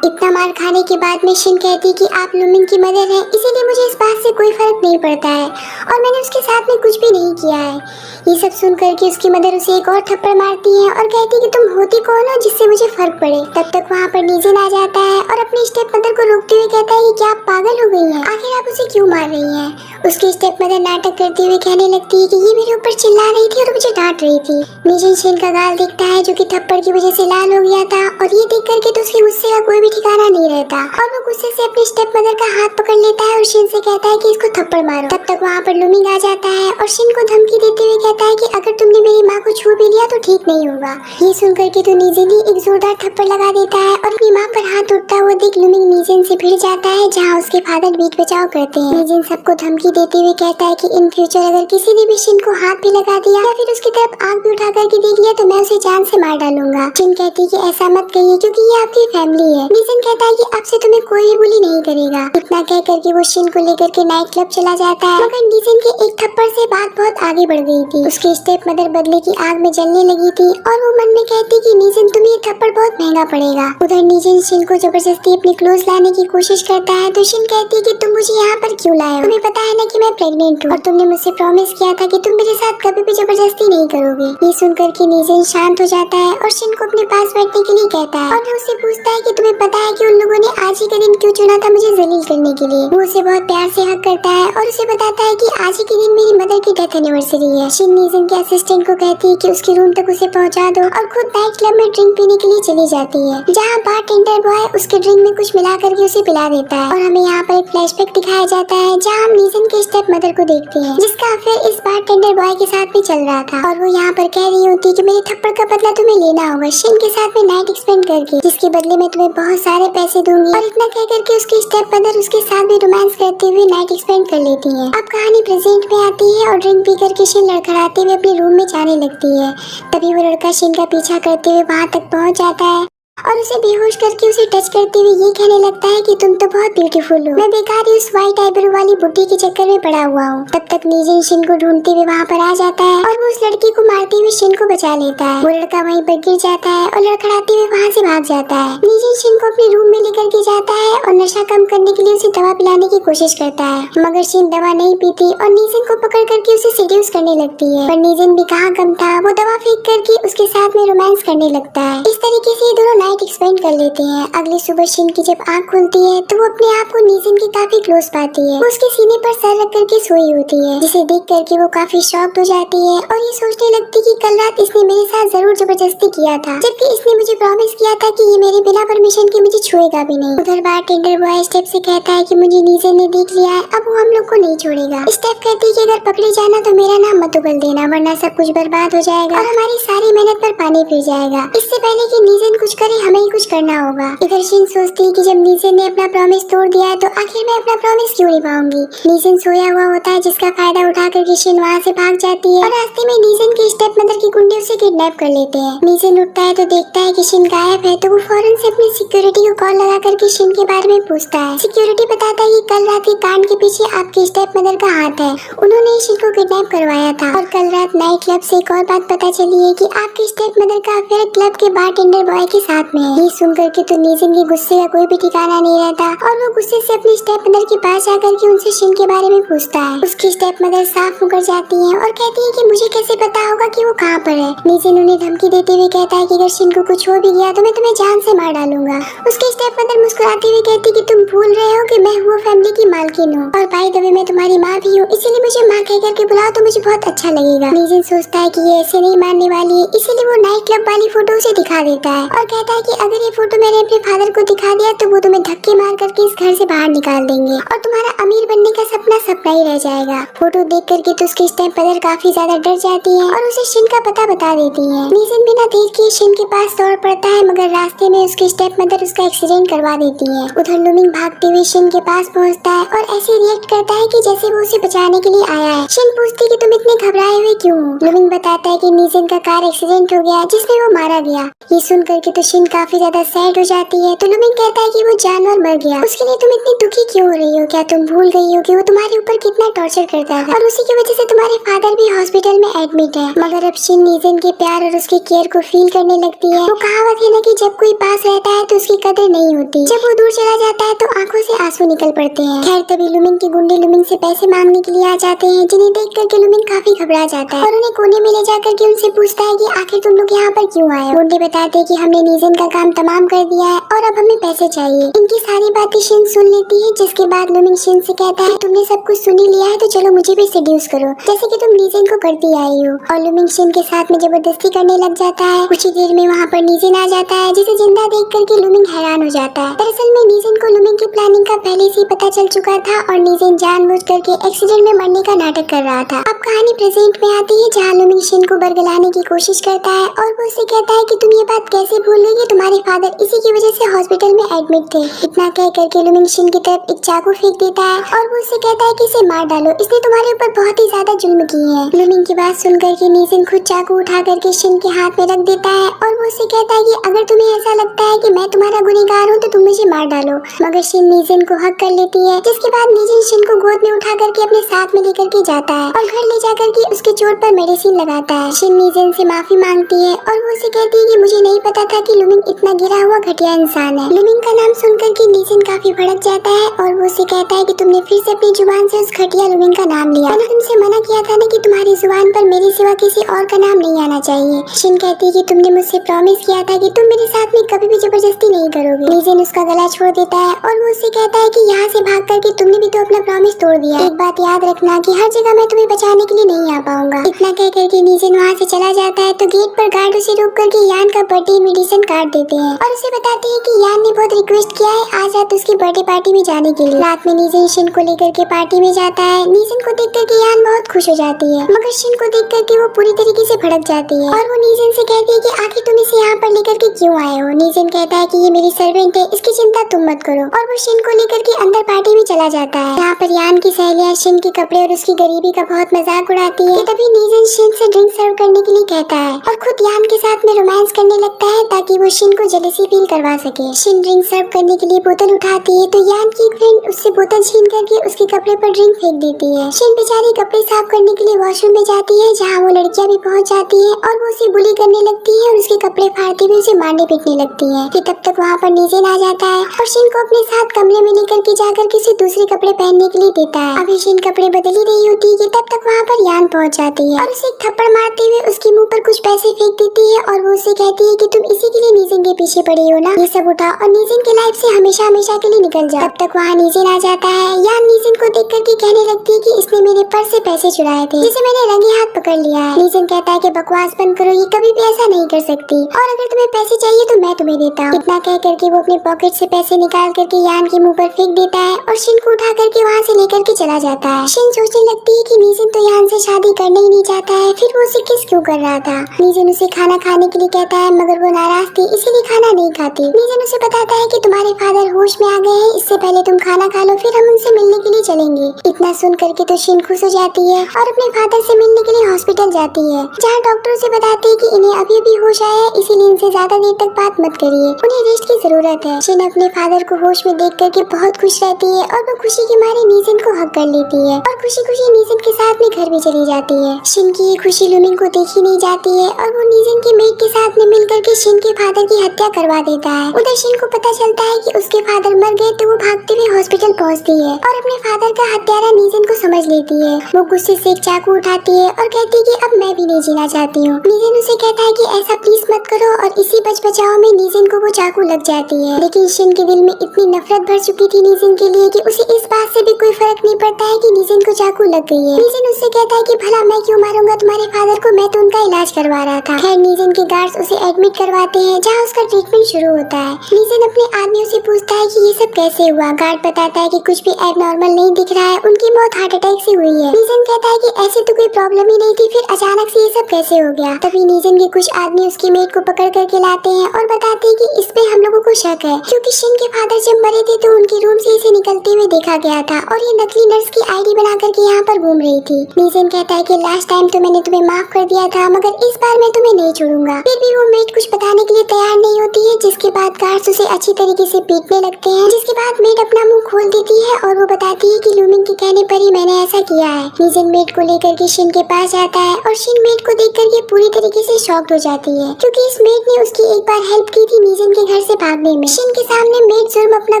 इतना मार खाने के बाद में शिन कहती कि आप लुमिंग की मदर हैं, इसीलिए मुझे इस बात से कोई फर्क नहीं पड़ता है और मैंने उसके साथ में कुछ भी नहीं किया है। ये सब सुन करके उसकी मदर उसे एक और थप्पड़ मारती है और कहती कि तुम होती कौन हो जिससे मुझे फर्क पड़े। तब तक वहाँ पर नीजन आ जाता है और अपनी स्टेप मदर को रोकते हुए कहता है कि क्या आप पागल हो गई हैं, आखिर आप उसे क्यों मार रही हैं। उसकी स्टेप मदर नाटक करते हुए कहने लगती है कि ये मेरे ऊपर चिल्ला रही थी और मुझे डांट रही थी। नीजन शिन का गाल दिखता है जो कि थप्पड़ की वजह से लाल हो गया था और ये देख करके तो उसके गुस्से का कोई भी ठिकाना नहीं रहता और वो गुस्से से अपनी स्टेप मदर का हाथ पकड़ लेता है और शिन से कहता है कि इसको थप्पड़ मारो। तब तक वहाँ पर लुमिंग आ जाता है और शिन को धमकी देते हुए कहता है कि अगर तुमने मेरी माँ को छू भी लिया तो ठीक नहीं होगा। ये सुन करके तो नीजन ही एक जोरदार थप्पड़ लगा देता है और अपनी माँ पर हाथ उठता हुआ देख लुमिंग नीजन से भिड़ जाता है, जहाँ उसके फादर बीट बचाव करते हैं। नीजन सबको धमकी देते हुए कहता है कि इन फ्यूचर अगर किसी ने भी शिन को हाथ भी लगा दिया या फिर उसकी तरफ आग भी उठा करके देख लिया तो मैं उसे जान से मार डालूंगा। शिन कहती है कि ऐसा मत कहिए क्योंकि ये आपकी फैमिली है। नीजन कहता है कि अब से तुम्हें कोई भी बुली नहीं करेगा। इतना कह करके वो शिन को लेकर के नाइट क्लब चला जाता है, मगर नीजन के एक थप्पड़ से बात बहुत आगे बढ़ गई थी। उसकी स्टेप मदर बदले की आग में जलने लगी थी और वो मन में कहती कि नीजन तुम्हें ये थप्पड़ बहुत महंगा पड़ेगा। उधर नीजन शिन को जबरदस्ती अपनी क्लोज लाने की कोशिश करता है तो शिन कहती है कि तुम मुझे यहाँ पर क्यों लाए हो, तुम्हें पता है ना कि मैं प्रेग्नेंट हूँ और तुमने मुझसे प्रॉमिस किया था कि तुम मेरे साथ कभी भी जबरदस्ती नहीं करोगे। ये सुनकर के नीजन शांत हो जाता है और शिन को अपने पास बैठने के लिए कहता है और उससे पूछता है कि तुम्हें पता है कि उन लोगों ने आज ही का दिन क्यों चुना था मुझे जलील करने के लिए। वो उसे बहुत प्यार से हक करता है और उसे बताता है कि आज ही के दिन मेरी मदर की डेथ एनिवर्सरी है। शिन नीजन के असिस्टेंट को कहती है कि उसके रूम तक उसे पहुंचा दो और खुद नाइट क्लब में ड्रिंक पीने के लिए चली जाती है, जहाँ बारटेंडर बॉय उसके ड्रिंक में कुछ मिला करके उसे पिला देता है। और हमें यहाँ पर एक फ्लैशबैक दिखाया जाता है जहाँ हम नीजन के स्टेप मदर को देखते हैं, जिसका अफेयर इस बारटेंडर बॉय के साथ में चल रहा था और वो यहाँ पर कह रही होती है कि मेरे थप्पड़ का बदला तुम्हें लेना होगा शिन के साथ में नाइट स्पेंड करके, जिसके बदले में तुम्हें बहुत सारे पैसे दूंगी। और इतना कह करके उसकी स्टेप मदर उसके साथ भी रोमांस करते हुए नाइट स्पेंड कर लेती है। अब कहानी प्रेजेंट में आती है और ड्रिंक पी करके शिन लड़खड़ाते हुए अपने रूम में जाने लगती है। तभी वो लड़का शिन का पीछा करते हुए वहाँ तक पहुँच जाता है और उसे बेहोश करके उसे टच करते हुए ये कहने लगता है कि तुम तो बहुत ब्यूटीफुल हो, मैं बेकार ही उस व्हाइट आईब्रो वाली बुड्ढी के चक्कर में पड़ा हुआ हूँ। तब तक नीजिन शिन को ढूंढते हुए वहाँ पर आ जाता है और वो उस लड़की को मारते हुए शिन को बचा लेता है। वो लड़का वहीं पर गिर जाता है और लड़खड़ाते हुए वहाँ से भाग जाता है। नीजिन शिन को अपने रूम में लेकर के जाता है और नशा कम करने के लिए उसे दवा पिलाने की कोशिश करता है, मगर शिन दवा नहीं पीती और नीजिन को पकड़ करके उसे सीड्यूस करने लगती है। पर नीजिन भी कहाँ कम था, वो दवा फेंक करके उसके साथ में रोमांस करने लगता है। इस तरीके से ये दोनों नाइट एक्सपेंड कर लेते हैं। अगली सुबह शिन की जब आँख खुलती है तो वो अपने आप को नीजिन के काफी क्लोज पाती है। वो उसके सीने पर सर रख करके सोई होती है, जिसे देख करके वो काफी शॉक्ड हो जाती है और ये सोचने लगती कि कल रात इसने मेरे साथ जरूर जबरदस्ती किया था, जबकि इसने मुझे प्रॉमिस किया था कि ये मेरे बिना परमिशन के मुझे छुएगा भी नहीं। उधर बारटेंडर बॉय स्टेप से कहता है कि मुझे नीजिन ने देख लिया है, अब वो हम लोग को नहीं छोड़ेगा। स्टेप कहती है कि अगर पकड़े जाना तो मेरा नाम मत उगल देना, वरना सब कुछ बर्बाद हो जाएगा और हमारी सारी मेहनत पर पानी फिर जाएगा। इससे पहले कि नीजिन कुछ करे हमें ही कुछ करना होगा। इधर शिन सोचती है कि जब नीजिन ने अपना प्रॉमिस तोड़ दिया है तो आखिर मैं अपना प्रॉमिस क्यों निभाऊंगी। नीजिन सोया हुआ होता है, जिसका फायदा उठा करके शिन वहाँ से भाग जाती है और रास्ते में नीजिन के स्टेप मदर के गुंडे उसे किडनैप कर लेते हैं। नीजिन उठता है तो देखता है कि शिन गायब है, तो वो फौरन से अपनी सिक्योरिटी को कॉल लगा करके शिन के बारे में पूछता है। सिक्योरिटी बताता है कि कल रात के कांड के पीछे आपके स्टेप मदर का हाथ है, उन्होंने शिन को किडनैप करवाया था। और कल रात नाइट क्लब से एक और बात पता चली है कि आपके स्टेप मदर का अफेयर क्लब के बारटेंडर बॉय के साथ में है। ये सुनकर के तो नीजिन के गुस्से का कोई भी ठिकाना नहीं रहता और वो गुस्से से अपनी स्टेप मदर के पास जाकर के उनसे शिन के बारे में पूछता है। उसकी स्टेप मदर साफ मुकर जाती है और कहती है कि मुझे कैसे पता होगा कि वो कहाँ पर है। नीजिन उन्हें धमकी देते हुए कहता है कि अगर शिन को कुछ हो भी गया तो मैं तुम्हें जान से मार डालूंगा। उसकी स्टेप मदर मुस्कुराते हुए कहती कि तुम भूल रहे हो कि मैं हूँ फैमिली की मालकिन हूँ और बाय द वे मैं तुम्हारी माँ भी हूँ, इसीलिए मुझे माँ कह करके बुलाओ तो मुझे बहुत अच्छा लगेगा। नीजिन सोचता है कि ये ऐसे नहीं मानने वाली है, इसीलिए वो नाइट क्लब वाली फोटो उसे दिखा देता है और कहता है कि अगर ये फोटो मैंने अपने फादर को दिखा दिया तो वो तुम्हें धक्के मार करके इस घर से बाहर निकाल देंगे और तुम्हारा अमीर बनने का सपना सपना ही रह जाएगा। फोटो देख करके तो उसकी स्टेप मदर काफी ज्यादा डर जाती है और उसे शिन का पता बता देती है। नीजिन बिना देर किए शिन के पास दौड़ पड़ता है, मगर रास्ते में उसकी स्टेप मदर उसका एक्सीडेंट करवा देती है। उधर लुमिंग भागते हुए शिन के पास पहुँचता है और ऐसे रिएक्ट करता है कि जैसे वो उसे बचाने के लिए आया है। शिन पूछती कि तुम इतने घबराए हुए क्यों हो। लुमिंग बताता है कि नीजिन का कार एक्सीडेंट हो गया जिसमें वो मारा गया। ये सुन करके तो शिन काफी ज्यादा सैड हो जाती है, तो लुमिंग कहता है कि वो जानवर मर गया, उसके लिए तुम इतनी दुखी क्यों हो रही हो। क्या तुम भूल गई हो कि वो तुम्हारे ऊपर कितना टॉर्चर करता था और उसी की वजह से तुम्हारे फादर भी हॉस्पिटल में एडमिट है। मगर अब शिन नीजिन के प्यार और उसकी केयर को फील करने लगती है। वो कहावत है ना कि जब कोई पास रहता है तो उसकी कदर नहीं होती, जब वो दूर चला जाता है तो आंखों से आंसू निकल पड़ते हैं। खैर तभी लुमिंग के गुंडे लुमिंग से पैसे मांगने के लिए आ जाते हैं, जिन्हें देख करके लुमिंग काफी घबरा जाता है और उन्हें कोने में ले जाकर के उनसे पूछता है कि आखिर तुम लोग यहाँ पर क्यों आए। गुंडे बताते हैं कि हमने नीजिन का काम तमाम कर दिया है और अब हमें पैसे चाहिए। इनकी सारी बातें शिन सुन लेती है, जिसके बाद लुमिंग शिन से कहता है तुमने सब कुछ सुन ही लिया है तो चलो मुझे भी सेड्यूस करो, जैसे कि तुम नीजिन को करती आई हो। और लुमिंग शिन के साथ में जबरदस्ती करने लग जाता है। कुछ ही देर में वहाँ पर नीजिन आ जाता है, जिसे जिंदा देख करके लुमिंग हैरान हो जाता है। दरअसल में नीजिन को लुमिंग की प्लानिंग का पहले से ही पता चल चुका था और नीजिन जानबूझ करके एक्सीडेंट में मरने का नाटक कर रहा था। अब कहानी प्रेजेंट में आती है, जहाँ लुमिंग शिन को बरगलाने की कोशिश करता है और वो उससे कहता है कि तुम ये बात कैसे भूल गई कि तुम्हारे फादर इसी की वजह से हॉस्पिटल में एडमिट थे। इतना कह करके लुमिंग शिन की तरफ एक चाकू फेंक देता है और वो उससे कहता है कि इसे मार डालो, इसने तुम्हारे ऊपर बहुत ही ज्यादा जुल्म किए हैं। लुमिंग की बात सुन करके नीजिन खुद चाकू उठा करके शिन के हाथ में रख देता है और वो उससे कहता है कि अगर तुम्हें ऐसा लगता है कि मैं तुम्हारा गुनहगार हूँ तो तुम मुझे मार डालो। मगर शिन नीजिन को हक कर लेती है, जिसके बाद नीजिन शिन को गोद में उठा करके अपने साथ में लेकर के जाता है और घर ले जाकर के उसके चोट पर मेडिसिन लगाता है। शिन नीजिन से माफी मांगती है और वो उसे कहती है कि मुझे नहीं पता था कि लुमिंग इतना गिरा हुआ घटिया इंसान है। लुमिंग का नाम सुनकर के नीजिन काफी भड़क जाता है और वो उसे कहता है कि तुमने फिर से अपनी जुबान से उस घटिया लुमिंग का नाम लिया। मैंने तुमसे मना किया था ना कि तुम्हारी जुबान पर मेरे सिवा किसी और का नाम नहीं आना चाहिए। शिन कहती है कि तुमने मुझसे प्रॉमिस किया था कि तुम मेरे साथ में कभी भी जबरदस्ती नहीं करोगे। नीजिन उसका गला छोड़ देता है और वो उससे कहता है कि यहाँ से भाग करके तुमने भी तो अपना प्रॉमिस तोड़ दिया। एक बात याद रखना कि हर जगह मैं तुम्हें बचाने के लिए नहीं आ पाऊंगा। इतना कह करके नीजिन वहाँ से चला जाता है तो गेट पर गार्ड उसे रोक करके यान का बर्थडे इनविटेशन कार्ड देते हैं और उसे बताते हैं कि यान ने बहुत रिक्वेस्ट किया है आज रात उसकी बर्थडे पार्टी में जाने के लिए। रात में नीजिन शिन को लेकर के पार्टी में जाता है। नीजिन को देख करके यान बहुत खुश हो जाती है, मगर शिन को देख करके वो पूरी तरीके से भड़क जाती है और वो नीजिन से कहती है कि आखिर तुम इसे यहाँ पर लेकर के क्यों आए हो। नीजिन कहता है कि ये मेरी सर्वेंट है, इसकी चिंता तुम मत करो और वो शिन को लेकर के अंदर पार्टी में चला जाता है। यहाँ पर यान की सहेलियाँ शिन के कपड़े और उसकी गरीबी का बहुत मजाक उड़ाती है। तभी नीजन शिन से ड्रिंक सर्व करने के लिए कहता है और खुद यान के साथ में रोमांस करने लगता है ताकि वो शिन को जेलसी फील करवा सके। शिन ड्रिंक सर्व करने के लिए बोतल उठाती है तो यान की एक फ्रेंड उससे बोतल छीन करके उसके कपड़े पर ड्रिंक फेंक देती है। शिन बेचारी कपड़े साफ करने के लिए वॉशरूम में जाती है जहाँ वो लड़कियाँ भी पहुँच जाती है और वो उसे बुली करने लगती है और उसके कपड़े फाड़ते हुए उसे मारने पीटने लगती है। फिर तब तक वहाँ पर नीजन आ जाता है और शिन को अपने साथ कमरे में लेकर के जाकर किसी दूसरे कपड़े पहनने के लिए देता है। अभी शिन कपड़े बदल ही रही होती है कि तब तक वहाँ पर यान पहुँच जाती है और उसे एक थप्पड़ मारते हुए उसके मुंह पर कुछ पैसे फेंक देती है और वो उसे कहती है कि तुम इसी के लिए नीजन के पीछे पड़ी हो ना, ये सब उठाओ और नीजन के लाइफ से हमेशा हमेशा के लिए निकल जाओ। तब तक वहाँ नीजन आ जाता है। यान नीजन को देख करके कहने लगती है कि इसने मेरे पर्स से पैसे चुराए थे जिसे मैंने रंगे हाथ पकड़ लिया है। नीजन कहता है कि बकवास बंद करो, ये कभी भी ऐसा नहीं कर सकती और अगर तुम्हें पैसे चाहिए तो मैं तुम्हें देता हूँ। इतना कह करके वो अपने पॉकेट से पैसे निकाल करके यान के मुंह पर फेंक देता है और शिन को उठा करके वहाँ से लेकर के चला जाता है। शिन सोचने लगती है कि नीजन तो यान से शादी करना ही नहीं चाहता है, फिर वो उसे किस क्यों कर रहा था। नीजन उसे खाना खाने के लिए कहता है मगर वो नाराज थी इसीलिए खाना नहीं खाती। नीजन उसे बताता है कि तुम्हारे फादर होश में आ गए हैं, इससे पहले तुम खाना खा लो फिर हम उनसे मिलने के लिए चलेंगे। इतना सुन करके तो शिन खुश हो जाती है और अपने फादर से मिलने के लिए हॉस्पिटल जाती है जहाँ डॉक्टर उसे बताते हैं कि इन्हें अभी भी होश आया है, इसीलिए इनसे ज्यादा देर तक बात मत करिए, उन्हें रेस्ट की जरूरत है। शिन अपने फादर को होश में देख करके बहुत खुश रहती है और वो खुशी के मारे नीजन को हक कर लेती है और खुशी खुशी नीजन के साथ में घर भी चली जाती है। शिन की ये खुशी लुमिंग को देखी नहीं जाती है और वो नीजन के मेट के साथ में मिल करके शिन के फादर की हत्या करवा देता है। उधर शिन को पता चलता है कि उसके फादर मर गए तो वो भागते हुए हॉस्पिटल पहुंचती है और अपने फादर का हत्यारा नीजन को समझ लेती है। वो गुस्से से एक चाकू उठाती है और कहती है कि अब मैं भी नहीं जीना चाहती हूँ। नीजन उसे कहता है कि ऐसा प्लीज मत करो और इसी बच बचाव में नीजन को वो चाकू लग जाती है। लेकिन शिन के दिल में इतनी नफरत भर चुकी थी नीजन के लिए कि उसे इस बात से भी कोई फर्क नहीं पड़ता है कि नीजन को चाकू लग गई है। नीजन उससे कहता है कि भला मैं क्यों मारूंगा तुम्हारे फादर को, मैं तो उनका इलाज करवा रहा था। खैर नीजन के गार्ड्स उसे एडमिट करवाते हैं जहाँ उसका ट्रीटमेंट शुरू होता है। नीजन अपने आदमियों से पूछता है कि ये सब कैसे हुआ। गार्ड बताता है कि कुछ भी एबनॉर्मल नहीं दिख रहा है, उनकी मौत हार्ट अटैक से हुई है। नीजन कहता है कि ऐसे तो कोई प्रॉब्लम ही नहीं थी, फिर अचानक से ये सब कैसे हो गया। तभी नीजन के कुछ आदमी उसकी मेट को पकड़ करके लाते हैं और बताते हैं कि इस पे हम लोगों को शक है क्योंकि शिन के फादर जब मरे थे तो उनके रूम से इसे निकलते हुए देखा गया था और ये नकली नर्स की आईडी बना करके यहाँ पर घूम रही थी। नीजन कहता है कि लास्ट टाइम तो मैंने तुम्हें माफ कर दिया था मगर इस बार मैं तुम्हें नहीं छोड़ूंगा। फिर भी वो मेट कुछ बताने के लिए तैयार नहीं होती है, जिसके बाद गार्ड्स उसे अच्छी तरीके से पीटने लगते हैं। जिसके बाद मेट अपना मुंह खोल देती है और वो बताती है कि लुमिंग के कहने पर ही मैंने ऐसा किया है। नीजन मेट को लेकर के शिन के पास जाता है और शिन मेट को देख करके पूरी तरीके से शॉक्ड हो जाती है क्योंकि इस मेट ने उसकी एक बार हेल्प की थी नीजन के घर से भागने में। शिन के सामने मेट जुर्म अपना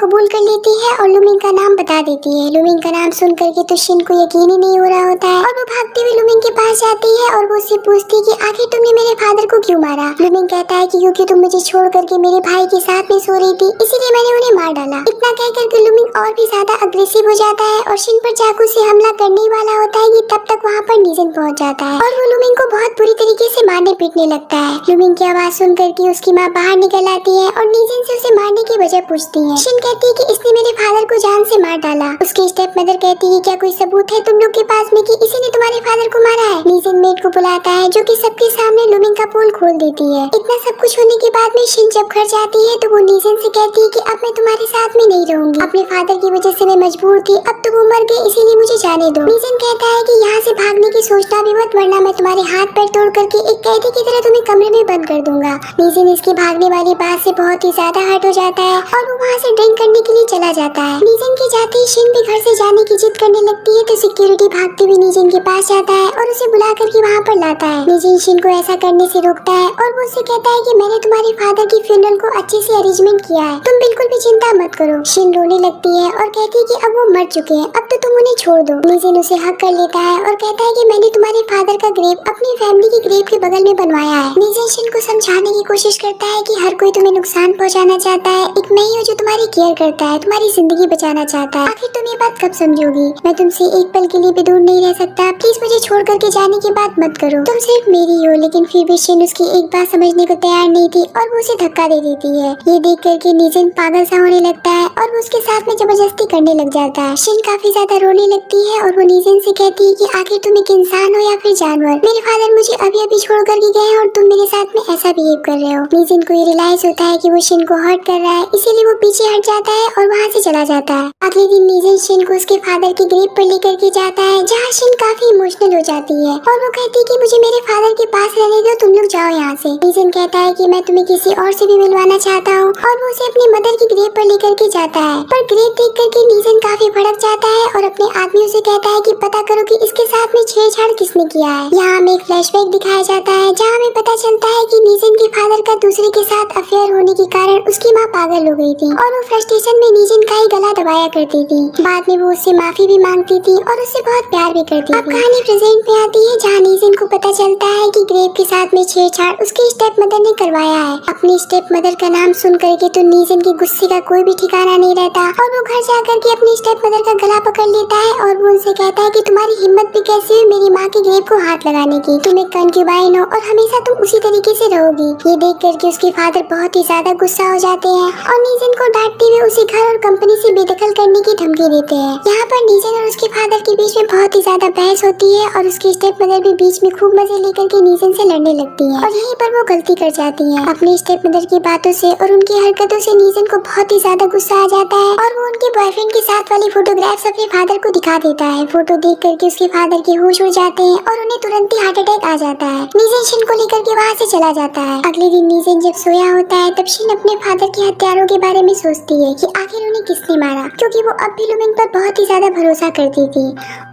कबूल कर लेती है और लुमिंग का नाम बता देती है। लुमिंग का नाम सुन करके तो शिन को यकीन ही नहीं हो रहा होता है और वो भागते हुए लुमिंग के पास जाती है और वो उससे पूछती है कि आखिर तुमने मेरे फादर को क्यों मारा। लुमिंग कहता है कि क्योंकि तुम मुझे छोड़ करके मेरे भाई के साथ में सो रही थी इसीलिए मैंने उन्हें मार डाला। इतना कह करके लुमिंग और भी ज्यादा अग्रेसिव हो जाता है और शिन पर चाकू से हमला करने वाला होता है कि तब तक वहाँ पर नीजन पहुँच जाता है और वो लुमिंग को बहुत बुरी तरीके से मारने पीटने लगता है। लुमिंग की आवाज सुन करके उसकी माँ बाहर निकल आती है और नीजन से उसे मारने की वजह पूछती है। शिन कहती है कि इसने मेरे फादर को जान से मार डाला। उसकी स्टेप मदर कहती है क्या कोई सबूत है तुम लोग के पास में कि इसी ने तुम्हारे फादर को मारा है। नीजन मेट को बुलाता है जो कि सबके सामने लुमिंग का पोल खोल देती है। इतना सब कुछ होने के बाद में शिन जब घर जाती है तो वो नीजन से कहती है कि अब मैं तुम्हारे साथ में नहीं रहूंगी, अपने फादर की वजह से मैं मजबूर थी, अब तो वो मर गए इसीलिए मुझे जाने दो। नीजन कहता है कि यहाँ से भागने की सोचना भी मत वरना मैं तुम्हारे हाथ पैर तोड़ करके एक कैदी की तरह तुम्हें कमरे में बंद कर दूंगा। नीजन इसकी भागने वाली बात से बहुत ही ज्यादा हर्ट हो जाता है और वो वहाँ से ड्रिंक करने के लिए चला जाता है। नीजन के जाते ही शिन भी घर से जाने की जिद करने लगती है तो सिक्योरिटी भागते हुए नीजन के पास जाता है और उसे बुला करके वहाँ पर लाता है। नीजन शिन को ऐसा करने से रोकता है और वो उससे कहता है कि मैंने तुम्हारे फादर की फ्यूनरल को अच्छे से अरेंजमेंट किया है, तुम बिल्कुल भी चिंता मत करो। शिन रोने लगती है और कहती है कि अब वो मर चुके हैं, अब तो तुम उन्हें छोड़ दो। नीजन उसे हक कर लेता है और कहता है कि मैंने तुम्हारे फादर का ग्रेव अपनी फैमिली की ग्रेव के बगल में बनवाया है। नीजन शिन को समझाने की कोशिश करता है कि हर कोई तुम्हें नुकसान पहुंचाना चाहता है, एक मैं ही हूँ जो तुम्हारी केयर करता है, तुम्हारी जिंदगी बचाना चाहता है। आखिर तुम ये बात कब समझोगी? मैं तुमसे एक पल के लिए भी दूर नहीं रह सकता, प्लीज मुझे छोड़ करके जाने की बात मत करो, तुम सिर्फ मेरी हो। लेकिन फिर भी शिन उसकी एक बात समझने को तैयार नहीं थी और वो उसे धक्का दे देती है। ये देख करके नीजिन पागल सा होने लगता है और वो उसके साथ में जबरदस्ती करने लग जाता है। शिन काफी ज्यादा रोने लगती है और वो नीजिन से कहती है कि आखिर तुम एक इंसान हो या फिर जानवर। मेरे फादर मुझे अभी अभी छोड़ करके गए हैं और तुम मेरे साथ में ऐसा बिहेव कर रहे हो। नीजिन को ये रियलाइज होता है कि वो शिन को हर्ट कर रहा है, इसीलिए वो पीछे हट जाता है और वहाँ से चला जाता है। अगले दिन नीजिन शिन को उसके फादर की ग्रेव पर लेकर के जाता है, जहाँ शिन काफी इमोशनल हो जाती है और वो कहती है कि मुझे मेरे फादर के पास रहने दो, तुम लोग जाओ यहाँ से। नीजिन कहता है कि मैं तुम्हें किसी और से भी मिलवाना चाहता हूँ और वो उसे अपनी मदर की ग्रेव पर लेकर के जाता है। पर ग्रेव देख करके नीजिन काफी भड़क जाता है और अपने आदमियों से कहता है कि पता करो कि इसके साथ में छेड़छाड़ किसने किया है। यहाँ हमें एक फ्लैशबैक दिखाया जाता है, जहाँ हमें पता चलता है कि नीजिन के फादर का दूसरे के साथ अफेयर होने के कारण उसकी माँ पागल हो गई थी और वो फ्रस्ट्रेशन में नीजिन का ही गला दबाया करती थी। बाद में वो उससे माफी भी मांगती थी और उससे बहुत प्यार भी करती थी। अब कहानी प्रेजेंट में आती है, जहाँ नीजिन को पता चलता है कि ग्रेव के साथ में छेड़छाड़ उसकी स्टेप मदर ने करवाया है। अपनी स्टेप मदर का नाम सुन करके तो नीजिन के गुस्से का कोई भी ठिकाना नहीं रहता और वो घर जाकर के अपनी स्टेप मदर का गला पकड़ लेता है और वो उनसे कहता है कि तुम्हारी हिम्मत भी कैसी हुई मेरी माँ के ग्रेव को हाथ लगाने की। तुम एक कंक्यूबाइन हो और हमेशा तुम उसी तरीके से रहोगी। ये देख करके उसके फादर बहुत ही ज्यादा गुस्सा हो जाते हैं और नीजिन को डांटते हुए उसे घर और कंपनी से बेदखल करने की धमकी देते हैं। यहाँ पर नीजिन और उसके फादर के बीच में बहुत ही ज्यादा बहस होती है और उसकी स्टेप मदर भी बीच में खूब मजे लेकर के नीजिन से लड़ने लगती है और यहीं पर वो गलती कर जाती है। अपनी स्टेप मदर की बातों से और उनकी हरकतों से नीजिन को बहुत ही ज्यादा गुस्सा आ जाता है और वो उनके बॉयफ्रेंड के साथ वाली फोटोग्राफ्स अपने फादर को दिखा देता है। फोटो देख करके उसके फादर के होश उड़ जाते हैं और उन्हें तुरंत ही हार्ट अटैक आ जाता है। नीजिन शिन को लेकर के वहाँ से चला जाता है। अगले दिन नीजिन जब सोया होता है तब शिन अपने फादर के हत्यारों के बारे में सोचती है कि आखिर उन्हें किसने मारा, क्योंकि वो अब भी लुमिंग पर बहुत ही ज्यादा भरोसा करती थी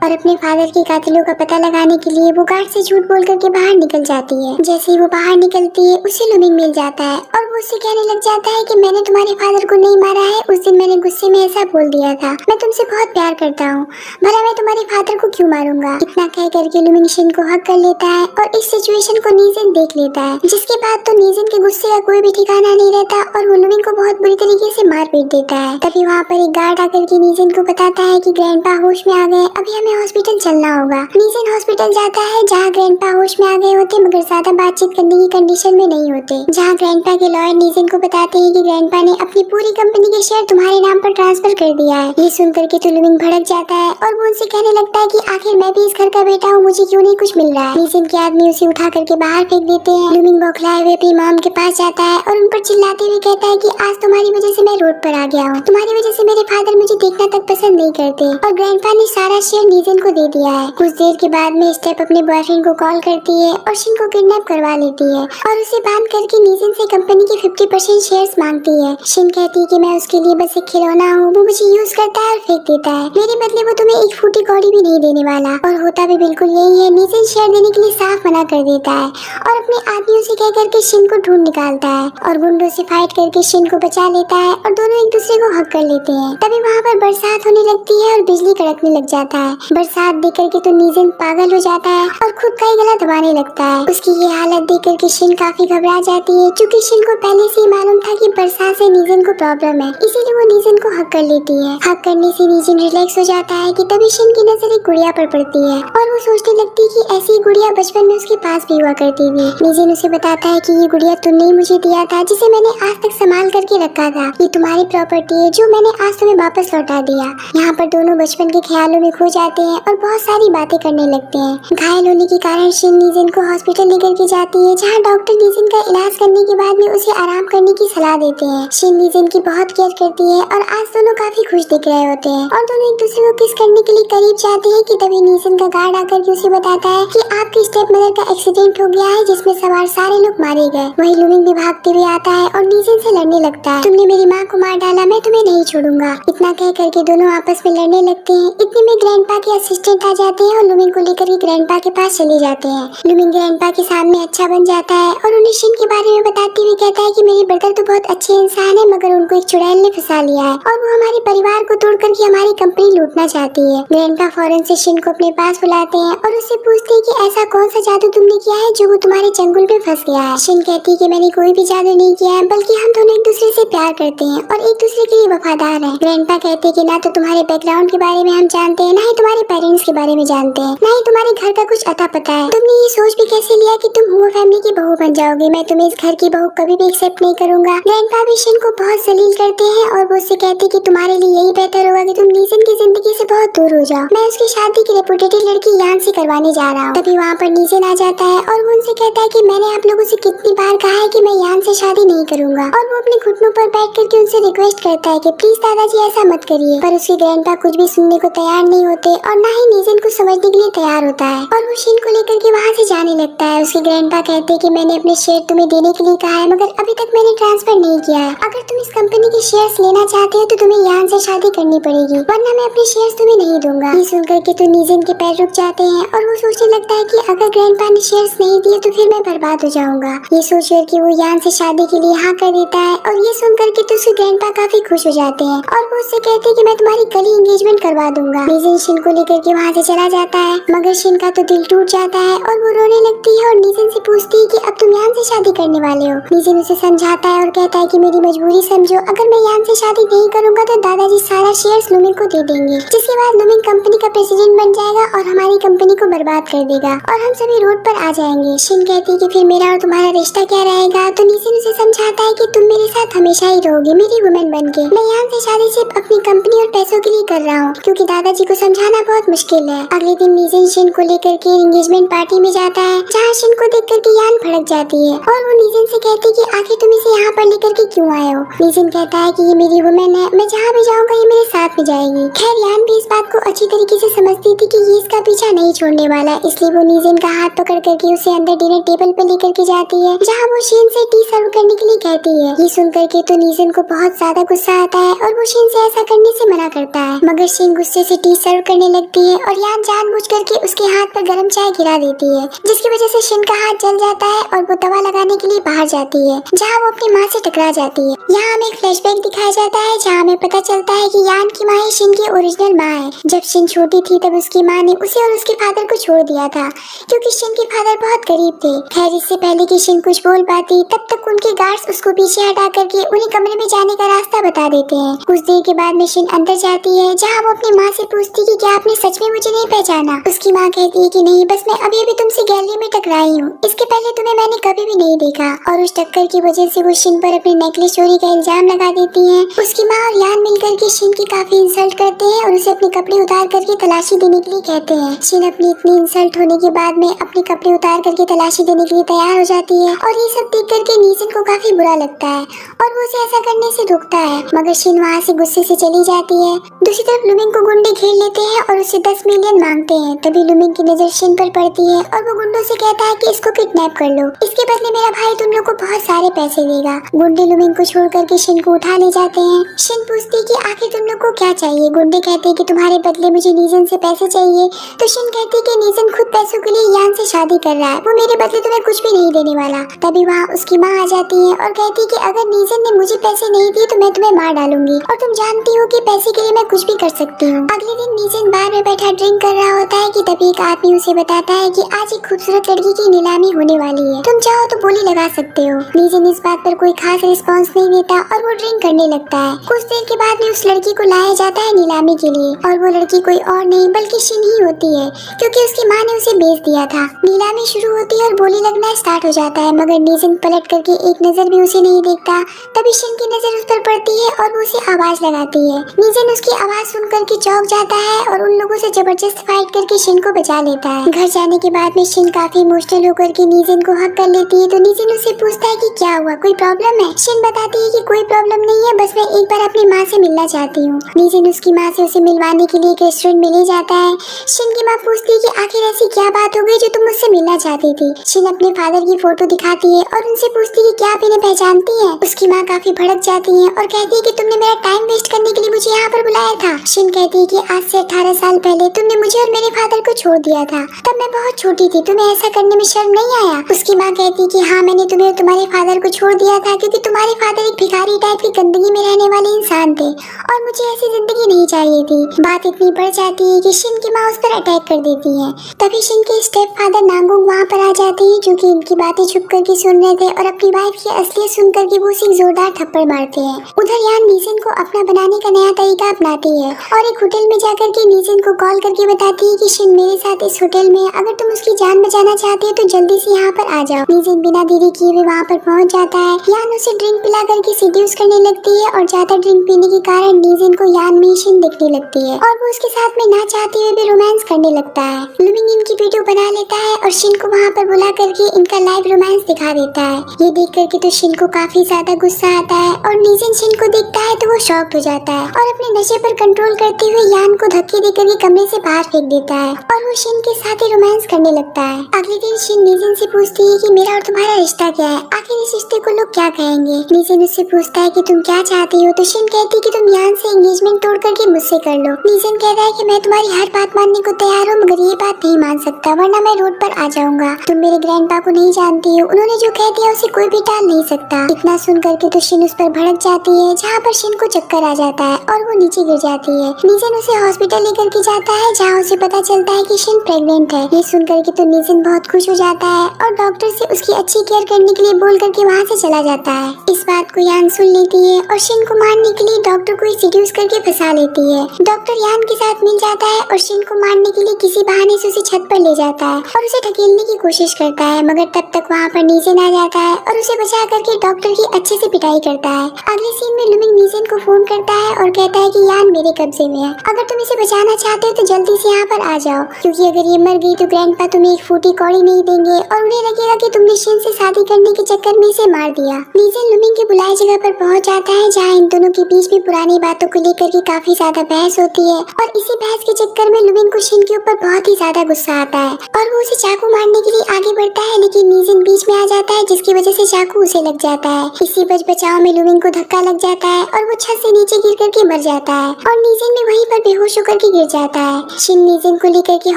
और अपने फादर के कातिलों का पता लगाने के लिए वो गार्ड से झूठ बोल करके बाहर निकल जाती है। जैसे ही वो बाहर निकलती है उसे लुमिंग मिल जाता है और वो उससे कहने लग जाता है कि मैंने तुम्हारे फादर को नहीं मारा है, उस दिन मैंने गुस्से में ऐसा बोल दिया था, मैं तुमसे बहुत प्यार करता हूँ, भला मैं तुम्हारे फादर को क्यों मारूंगा। इतना कह करके लुमिंग शिन को हक कर लेता है और इस सिचुएशन को नीजिन देख लेता है, जिसके बाद तो नीजिन के गुस्से का कोई भी ठिकाना नहीं रहता और वो लुमिंग को बहुत बुरी तरीके से मार पीट देता है। तभी वहाँ पर एक गार्ड आकर के नीजिन को बताता है कि ग्रैंडपा होश में आ गए, अभी हमें हॉस्पिटल चलना होगा। नीजिन हॉस्पिटल जाता है जहाँ ग्रैंडपा होश में आ गए होते मगर ज्यादा बातचीत करने की कंडीशन में नहीं होते। जहाँ ग्रैंडपा के लॉयर नीजिन को बताते हैं कि ग्रैंडपा ने अपनी पूरी कंपनी के शेयर तुम्हारे नाम पर ट्रांसफर कर दिया है। ये सुन करके तो लुमिंग भड़क जाता है और वो उनसे कहने लगता है कि आखिर मैं भी इस घर का बेटा हूँ, मुझे क्यों नहीं कुछ मिल रहा है। नीजिन के आदमी उसे उठा करके बाहर फेंक देते हैं। लुमिंग बौखलाए हुए अपनी मॉम के पास जाता है और उन पर चिल्लाते हुए कहता है कि आज तुम्हारी वजह से मैं रोड पर आ गया हूँ, तुम्हारी वजह से मेरे फादर मुझे देखना तक पसंद नहीं करते और ग्रैंडपा ने सारा शेयर नीजिन को दे दिया है। कुछ देर के बाद में स्टेप अपने बॉयफ्रेंड को कॉल करती है और शिन को किडनैप करवा लेती है और उसे बांध करके नीजिन से कंपनी के 50% शेयर्स मांगती है। शिन कहती है कि मैं उसके लिए बस एक खिलौना हूँ, वो मुझे यूज करता है और फेंक देता है, मेरे बदले वो तुम्हें एक फूटी कौड़ी भी नहीं देने वाला। और होता भी बिल्कुल यही है। नीजिन शेयर देने के लिए साफ मना कर देता है और अपने आदमियों से कह करके शिन को ढूंढ निकालता है और गुंडों से फाइट करके शिन को बचा लेता है और दोनों एक दूसरे को हक कर लेते हैं। तभी वहाँ पर बरसात होने लगती है और बिजली कड़कने लग जाता है। बरसात देख करके तो नीजिन पागल हो जाता है और खुद का ही गला दबाने लगता है। उसकी ये हालत देख करके शिन काफी घबरा जाती है, क्योंकि शिन को पहले से ही मालूम था कि बरसात से नीजिन को प्रॉब्लम है, इसीलिए वो नीजिन को हक कर लेती है। हक करने से नीजिन रिलैक्स हो जाता है कि तभी शिन की नजर एक गुड़िया पर पड़ती है और वो सोचने लगती है कि ऐसी गुड़िया बचपन में उसके पास भी हुआ करती थी। नीजिन उसे बताता है कि ये गुड़िया तुमने ही मुझे दिया था, जिसे मैंने आज तक संभाल करके रखा था, ये तुम्हारी प्रॉपर्टी है जो मैंने आज तुम्हें वापस लौटा दिया। यहाँ पर दोनों बचपन के ख्यालों में खो जाते हैं और बहुत सारी बातें करने लगते हैं। घायल होने के कारण शिन नीजिन को हॉस्पिटल लेकर के जाती है, जहाँ डॉक्टर नीजिन का इलाज करने के बाद में उसे आराम करने की सलाह देते हैं। शिन नीजिन की बहुत केयर करती है और आज दोनों काफी खुश दिख रहे होते हैं और दोनों एक दूसरे को किस करने के लिए करीब जाते हैं कि तभी नीजिन का गार्ड आकर के उसे बताता है कि आपकी स्टेप मदर का एक्सीडेंट हो गया है, जिसमें सवार सारे लोग मारे गए। वही लुमिंग भी भागते हुए आता है और नीजिन से लड़ने लगता है, तुमने मेरी माँ को मार डाला, मैं तुम्हें नहीं छोड़ूंगा। इतना कह करके दोनों आपस में लड़ने लगते हैं। इतने में ग्रैंडपा के असिस्टेंट आ जाते हैं और लुमिंग को लेकर के ग्रैंडपा के पास चले जाते हैं। लुमिंग ग्रैंडपा के सामने अच्छा बन जाता है और उन्हें शिन के बारे में बताते हुए कहता है कि मेरे ब्रदर तो बहुत अच्छे इंसान है, मगर उनको एक चुड़ैल ने फंसा लिया है और वो हमारे परिवार को तोड़ करके हमारी कंपनी लूटना चाहती है। ग्रैंडपा फौरन से शिन को अपने पास बुलाते हैं और उससे पूछते हैं कि ऐसा कौन सा जादू तुमने किया है जो वो तुम्हारे चंगुल में फंस गया है। शिन कहती है कि मैंने कोई भी जादू नहीं किया है, बल्कि हम दोनों एक दूसरे से प्यार करते हैं और एक दूसरे के लिए वफादार हैं। ग्रैंडपा कहते हैं कि ना तो तुम्हारे बैकग्राउंड के बारे में हम जानते हैं, ना ही तुम्हारे पेरेंट्स के बारे में जानते हैं, ना ही तुम्हारे घर का कुछ था पता है। तुमने ये सोच भी कैसे लिया कि तुम हुआ फैमिली की बहू बन जाओगे? मैं तुम्हें इस घर की बहू कभी भी एक्सेप्ट नहीं करूंगा। ग्रैंडपा भी शिन को बहुत जलील करते हैं और वो उससे कहते हैं कि तुम्हारे लिए यही बेहतर होगा कि तुम नीजन की जिंदगी से बहुत दूर हो जाओ। मैं उसकी शादी की रेपुटेटेड लड़की यान से करवाने जा रहा हूँ। तभी वहाँ पर नीजन आ जाता है और वो उनसे कहता है कि मैंने आप लोगों से कितनी बार कहा है कि मैं यान से शादी नहीं करूंगा। और वो अपने घुटनों पर बैठ करके उनसे रिक्वेस्ट करता है कि प्लीज दादाजी ऐसा मत करिए। पर उसके ग्रैंडपा कुछ भी सुनने को तैयार नहीं होते और ना ही नीजन को समझने के लिए तैयार होता है और वो शिन को लेकर के वहाँ से जाने लगता है। उसके ग्रैंडपा कहते हैं कि मैंने अपने शेयर तुम्हें देने के लिए कहा है मगर अभी तक मैंने ट्रांसफर नहीं किया है। अगर तुम इस कंपनी के शेयर्स लेना चाहते हो तो तुम्हें यान से शादी करनी पड़ेगी वरना मैं अपने शेयर्स तुम्हें नहीं दूंगा। ये सुनकर के तो नीजन के पैर रुक जाते हैं और वो सोचने लगता है कि अगर ग्रैंडपा ने शेयर्स नहीं दिए तो फिर मैं बर्बाद हो जाऊंगा। ये सोचकर कि वो यान से शादी के लिए हाँ कर देता है और ये सुनकर के तो उसके ग्रैंडपा काफी खुश हो जाते हैं और वो उससे कहते हैं कि मैं तुम्हारी कल ही एंगेजमेंट करवा दूंगा। नीजन शिन को लेकर के वहाँ से चला जाता है मगर शिन का तो दिल टूट जाता है और वो रोने लगती है और नीजन से पूछती है कि अब तुम यान से शादी करने वाले हो। नीजन उसे समझाता है और कहता है कि मेरी मजबूरी समझो, अगर मैं यान से शादी नहीं करूंगा तो दादाजी सारा शेयर्स लुमिन को दे देंगे जिसके बाद लुमिन कंपनी का प्रेसिडेंट बन जाएगा और हमारी कंपनी को बर्बाद कर देगा और हम सभी रोड पर आ जाएंगे। शिन कहती है कि फिर मेरा और तुम्हारा रिश्ता क्या रहेगा? तो नीजन उसे समझाता है कि तुम मेरे साथ हमेशा ही रहोगे मेरी वुमेन बनके। मैं यान से शादी सिर्फ अपनी कंपनी और पैसों के लिए कर रहा हूँ क्योंकि दादाजी को समझाना बहुत मुश्किल है। अगले दिन नीजन शिन को लेकर के एंगेजमेंट पार्टी में जाता है जहाँ शिन को देख करके यान भड़क जाती है और वो नीजन से कहती है कि आखिर तुम इसे यहाँ पर लेकर के क्यों आए हो? नीजन कहता है कि ये मेरी वुमेन है, मैं जहाँ भी जाऊँगा ये मेरे साथ में जाएगी। खैर यान भी इस बात को अच्छी तरीके से समझती थी कि ये इसका पीछा नहीं छोड़ने वाला, इसलिए वो नीजन का हाथ पकड़ करके उसे अंदर डिनर टेबल पे लेकर के जाती है जहाँ वो शिन से टी सर्व करने के लिए कहती है। ये सुन करके तो नीजन को बहुत ज्यादा गुस्सा आता है और वो शिन से ऐसा करने से मना करता है मगर शिन गुस्से से टी सर्व करने लगती है और यान जानबूझ करके उसके हाथ पर गर्म चाय गिरा देती है जिसकी वजह से शिन का हाथ जल जाता है और वो दवा लगाने के लिए बाहर जाती है जहाँ वो अपनी माँ से टकरा जाती है। यहाँ हमें एक फ्लैशबैक दिखाया जाता है जहाँ हमें पता चलता है कि यान की माँ ही शिन की ओरिजिनल माँ है। जब शिन छोटी थी तब उसकी माँ ने उसे और उसके फादर को छोड़ दिया था क्योंकि शिन के फादर बहुत गरीब थे। खैर इससे पहले कि शिन कुछ बोल पाती तब तक उनके गार्ड्स उसको पीछे हटा करके उन्हें कमरे में जाने का रास्ता बता देते हैं। कुछ देर के बाद में शिन अंदर जाती है जहाँ वो अपनी माँ से पूछती कि क्या आपने सच में मुझे नहीं पहचाना? उसकी माँ कहती है कि नहीं, बस मैं अभी अभी तुमसे गैलरी में टकराई हूँ, इसके पहले तुम्हें मैंने कभी भी नहीं देखा। और उस टक्कर की वजह से वो शिन पर अपनी नेकलेस चोरी का इल्जाम लगा देती है। उसकी माँ और यान मिलकर के शिन की काफी इंसल्ट करते हैं और उसे अपने कपड़े उतार करके तलाशी देने के लिए कहते हैं। शिन अपनी इतनी इंसल्ट होने के बाद में अपने कपड़े उतार करके तलाशी देने के लिए तैयार हो जाती है और ये सब देख करके नीजन को काफी बुरा लगता है और वो उसे ऐसा करने से रोकता है मगर शिन वहाँ से गुस्से से चली जाती है। दूसरी तरफ लुमिन को गुंडे घेर लेते हैं और उससे 10 मिलियन मांगते हैं। तभी लुमिन की नजर शिन पर पड़ती है और वो गुंडों से कहता है कि इसको किडनैप कर लो, इसके बदले मेरा भाई तुम लोग को बहुत सारे पैसे देगा। गुंडे लुमिन को छोड़ करके शिन को उठा ले जाते हैं। शिन पूछती है कि आखिर तुम लोग को क्या चाहिए? गुंडे कहते हैं कि तुम्हारे बदले मुझे नीजन से पैसे चाहिए। तो शिन कहती है कि नीजन खुद पैसों के लिए यान से शादी कर रहा है, वो मेरे बदले तुम्हें कुछ भी नहीं देने वाला। तभी वहाँ उसकी माँ आ जाती है और कहती है कि अगर नीजन ने मुझे पैसे नहीं दिए तो मैं तुम्हें मार डालूंगी और तुम जानती हो कि पैसे के लिए मैं कुछ भी कर सकती हूँ। अगले दिन नीजन बार में बैठा ड्रिंक कर रहा होता है कि तभी एक आदमी उसे बताता है कि आज एक खूबसूरत लड़की की नीलामी होने वाली है, तुम चाहो तो बोली लगा सकते हो। नीजन इस बात पर कोई खास रिस्पॉन्स नहीं देता और वो ड्रिंक करने लगता है। कुछ देर के बाद में उस लड़की को लाया जाता है नीलामी के लिए और वो लड़की कोई और नहीं बल्कि शिन ही होती है क्योंकि उसकी माँ ने उसे बेच दिया था। नीलामी शुरू होती है और बोली लगना स्टार्ट हो जाता है मगर नीजन पलट करके एक नजर भी उसे नहीं देखता। तभी शिन की नजर उस पर पड़ती है और वो उसे आवाज लगाती है। नीजन उसकी आवाज सुन करके चौंक जाता है और उन लोगों से जबरदस्त फाइट करके शिन को बचा लेता है। घर जाने के बाद में शिन काफी इमोशनल होकर के नीजन को हक कर लेती है तो नीजन उससे पूछता है कि क्या हुआ, कोई प्रॉब्लम है? शिन बताती है कि कोई प्रॉब्लम नहीं है, बस मैं एक बार अपनी माँ से मिलना चाहती हूँ। नीजन उसकी माँ से उसे मिलवाने के लिए एक रेस्टोरेंट में ले जाता है। शिन की माँ पूछती है कि आखिर ऐसी क्या बात हो गई जो तुम मुझसे मिलना चाहती थी? शिन अपने फादर की फोटो दिखाती है और उनसे पूछती है कि क्या आप इन्हें पहचानती हैं? उसकी माँ काफी भड़क जाती है और कहती है कि तुमने मेरा टाइम वेस्ट करने के लिए मुझे यहाँ पर बुलाया था। शिन कहती है कि आज से 18 साल पहले तुमने मुझे और मेरे फादर को छोड़ दिया था, तब मैं बहुत छोटी थी, तुम्हें ऐसा करने में शर्म नहीं आया? उसकी माँ कहती है कि हाँ, मैंने तुम्हें और तुम्हारे फादर को छोड़ दिया था क्योंकि तुम्हारे फादर एक भिखारी टाइप की गंदगी में रहने वाले इंसान थे और मुझे ऐसी जिंदगी नहीं चाहिए थी। बात इतनी बढ़ जाती है कि शिन की माँ उस पर अटैक कर देती है। तभी शिन के स्टेप फादर नांगुंग वहाँ पर आ जाते हैं जो कि इनकी बातें छुप करके सुन रहे थे और अपनी वाइफ की असलियत सुन करके वो उसे जोरदार थप्पड़ मारते हैं। उधर यान नीजन को अपना बनाने का नया तरीका अपनाती है और एक होटल में जाकर के नीजन को कॉल करके बताती है कि शिन मेरे साथ इस होटल हॉस्पिटल में। अगर तुम उसकी जान बचाना चाहते हो तो जल्दी से यहाँ पर आ जाओ। नीजिन बिना देरी किए हुए वहाँ पर पहुँच जाता है। यान उसे ड्रिंक पिला करके सीड्यूस करने लगती है और ज्यादा ड्रिंक पीने के कारण नीजिन को यान में शिन दिखने लगती है और वो उसके साथ में ना चाहते हुए भी रोमांस करने लगता है। लुमिंग इनकी वीडियो बना लेता है और शिन को वहाँ पर बुला करके इनका लाइव रोमांस दिखा देता है। ये देख करके तो शिन को काफी ज्यादा गुस्सा आता है और नीजिन शिन को देखता है तो वो शॉक्ड हो जाता है और अपने नशे पर कंट्रोल करते हुए यान को धक्के दे करके कमरे से बाहर फेंक देता है और वो शिन के साथ ही रोमांस करने लगता है। अगले दिन शिन नीजिन से पूछती है कि मेरा और तुम्हारा रिश्ता क्या है, आखिर इस रिश्ते को लोग क्या कहेंगे। नीजिन उससे पूछता है कि तुम क्या चाहती हो, तो शिन कहती है कि तुम यान से एंगेजमेंट तोड़ करके मुझसे कर लो। नीजिन कहता है कि मैं तुम्हारी हर बात मानने को तैयार हूँ, मगर ये बात नहीं मान सकता वरना मैं रोड पर आ जाऊंगा। तुम मेरे ग्रैंडपा को नहीं जानती हो, उन्होंने जो कह दिया उसे कोई भी टाल नहीं सकता। इतना सुन करके तो शिन उस पर भड़क जाती है, जहाँ पर शिन को चक्कर आ जाता है और वो नीचे गिर जाती है। नीजिन उसे हॉस्पिटल लेकर के जाता है, जहाँ उसे पता चलता है कि शिन प्रेग्नेंट है। ये सुन करके तो नीजिन बहुत खुश हो जाता है और डॉक्टर से उसकी अच्छी केयर करने के लिए बोल करके वहाँ से चला जाता है। इस बात को यान सुन लेती है और शिन को मारने के लिए डॉक्टर को सीड्यूस करके फंसा लेती है। डॉक्टर यान के साथ मिल जाता है और शिन को मारने के लिए किसी बहाने से उसे छत पर ले जाता है और उसे ढकेलने की कोशिश करता है, मगर तब तक वहाँ पर नीजिन आ जाता है और उसे बचा करके डॉक्टर की अच्छे से पिटाई करता है। अगले सीन में लुमिंग नीजिन को फोन करता है और कहता है कि यान मेरे कब्जे में है, अगर तुम इसे बचाना चाहते हो तो जल्दी से यहाँ पर आ जाओ, क्योंकि अगर ये मर गई तो ग्रैंडपा तुम्हें एक फूटी कौड़ी नहीं देंगे और उन्हें लगेगा कि तुमने शिन से शादी करने के चक्कर में इसे मार दिया। नीजिन लुमिंग के बुलाए जगह पर पहुँच जाता है, जहाँ इन दोनों के बीच में पुरानी बातों को लेकर के काफी ज्यादा बहस होती है और इसी बहस के चक्कर में लुमिंग को शिन के ऊपर बहुत ही ज्यादा गुस्सा आता है और वो उसे चाकू मारने के लिए आगे बढ़ता है, लेकिन नीजिन बीच में आ जाता है, जिसकी वजह से चाकू उसे लग जाता है। इसी बच बचाव में लुमिंग को धक्का लग जाता है और वो छत से नीचे गिर करके मर जाता है और नीजिन भी वहीं पर बेहोश होकर के गिर जाता है। शिन नीजिन को लेकर के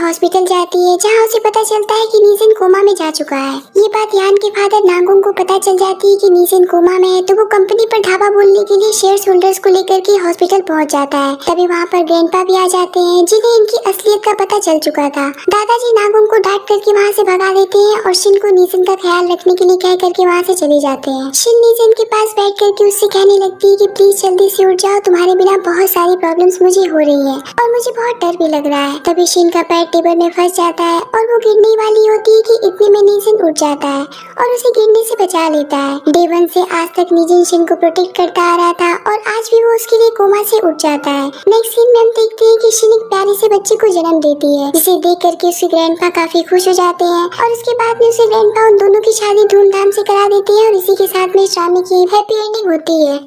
हॉस्पिटल जाती है, जहाँ उसे पता चलता है कि नीजिन कोमा में जा चुका है। ये बात यान के फादर नागोंग को पता चल जाती है कि नीजिन कोमा में है, तो वो कंपनी पर धावा बोलने के लिए शेयर होल्डर्स को लेकर के हॉस्पिटल पहुँच जाता है। तभी वहाँ पर ग्रैंडपा भी आ जाते हैं, जिन्हें इनकी असलियत का पता चल चुका था। दादाजी नागोंग को डांट करके वहाँ से भगा देते हैं और शिन को नीजिन का ख्याल रखने के लिए कह करके वहाँ से चले जाते हैं। शिन नीजिन के पास बैठ करके उससे कहने लगती है कि प्लीज जल्दी से उठ जाओ, तुम्हारे बिना बहुत सारी प्रॉब्लम्स मुझे हो रही है और मुझे बहुत डर भी लग रहा है। तभी शिन का पैर टेबल में फंस जाता है और वो गिरने वाली होती है कि इतने में नीजिन उठ जाता है और उसे गिरने से बचा लेता है। डे 1 से आज तक नीजिन शिन को प्रोटेक्ट करता आ रहा था और आज भी वो उसके लिए कोमा से उठ जाता है। नेक्स्ट सीन में हम देखते हैं कि शिन एक प्यारे से बच्चे को जन्म देती है, जिसे देख करके उसके ग्रैंडपा काफी खुश हो जाते हैं और उसके बाद में उसके ग्रैंडपा उन दोनों की शादी धूमधाम से करा देते हैं और इसी के साथ में इस ड्रामे की हैप्पी एंडिंग होती है।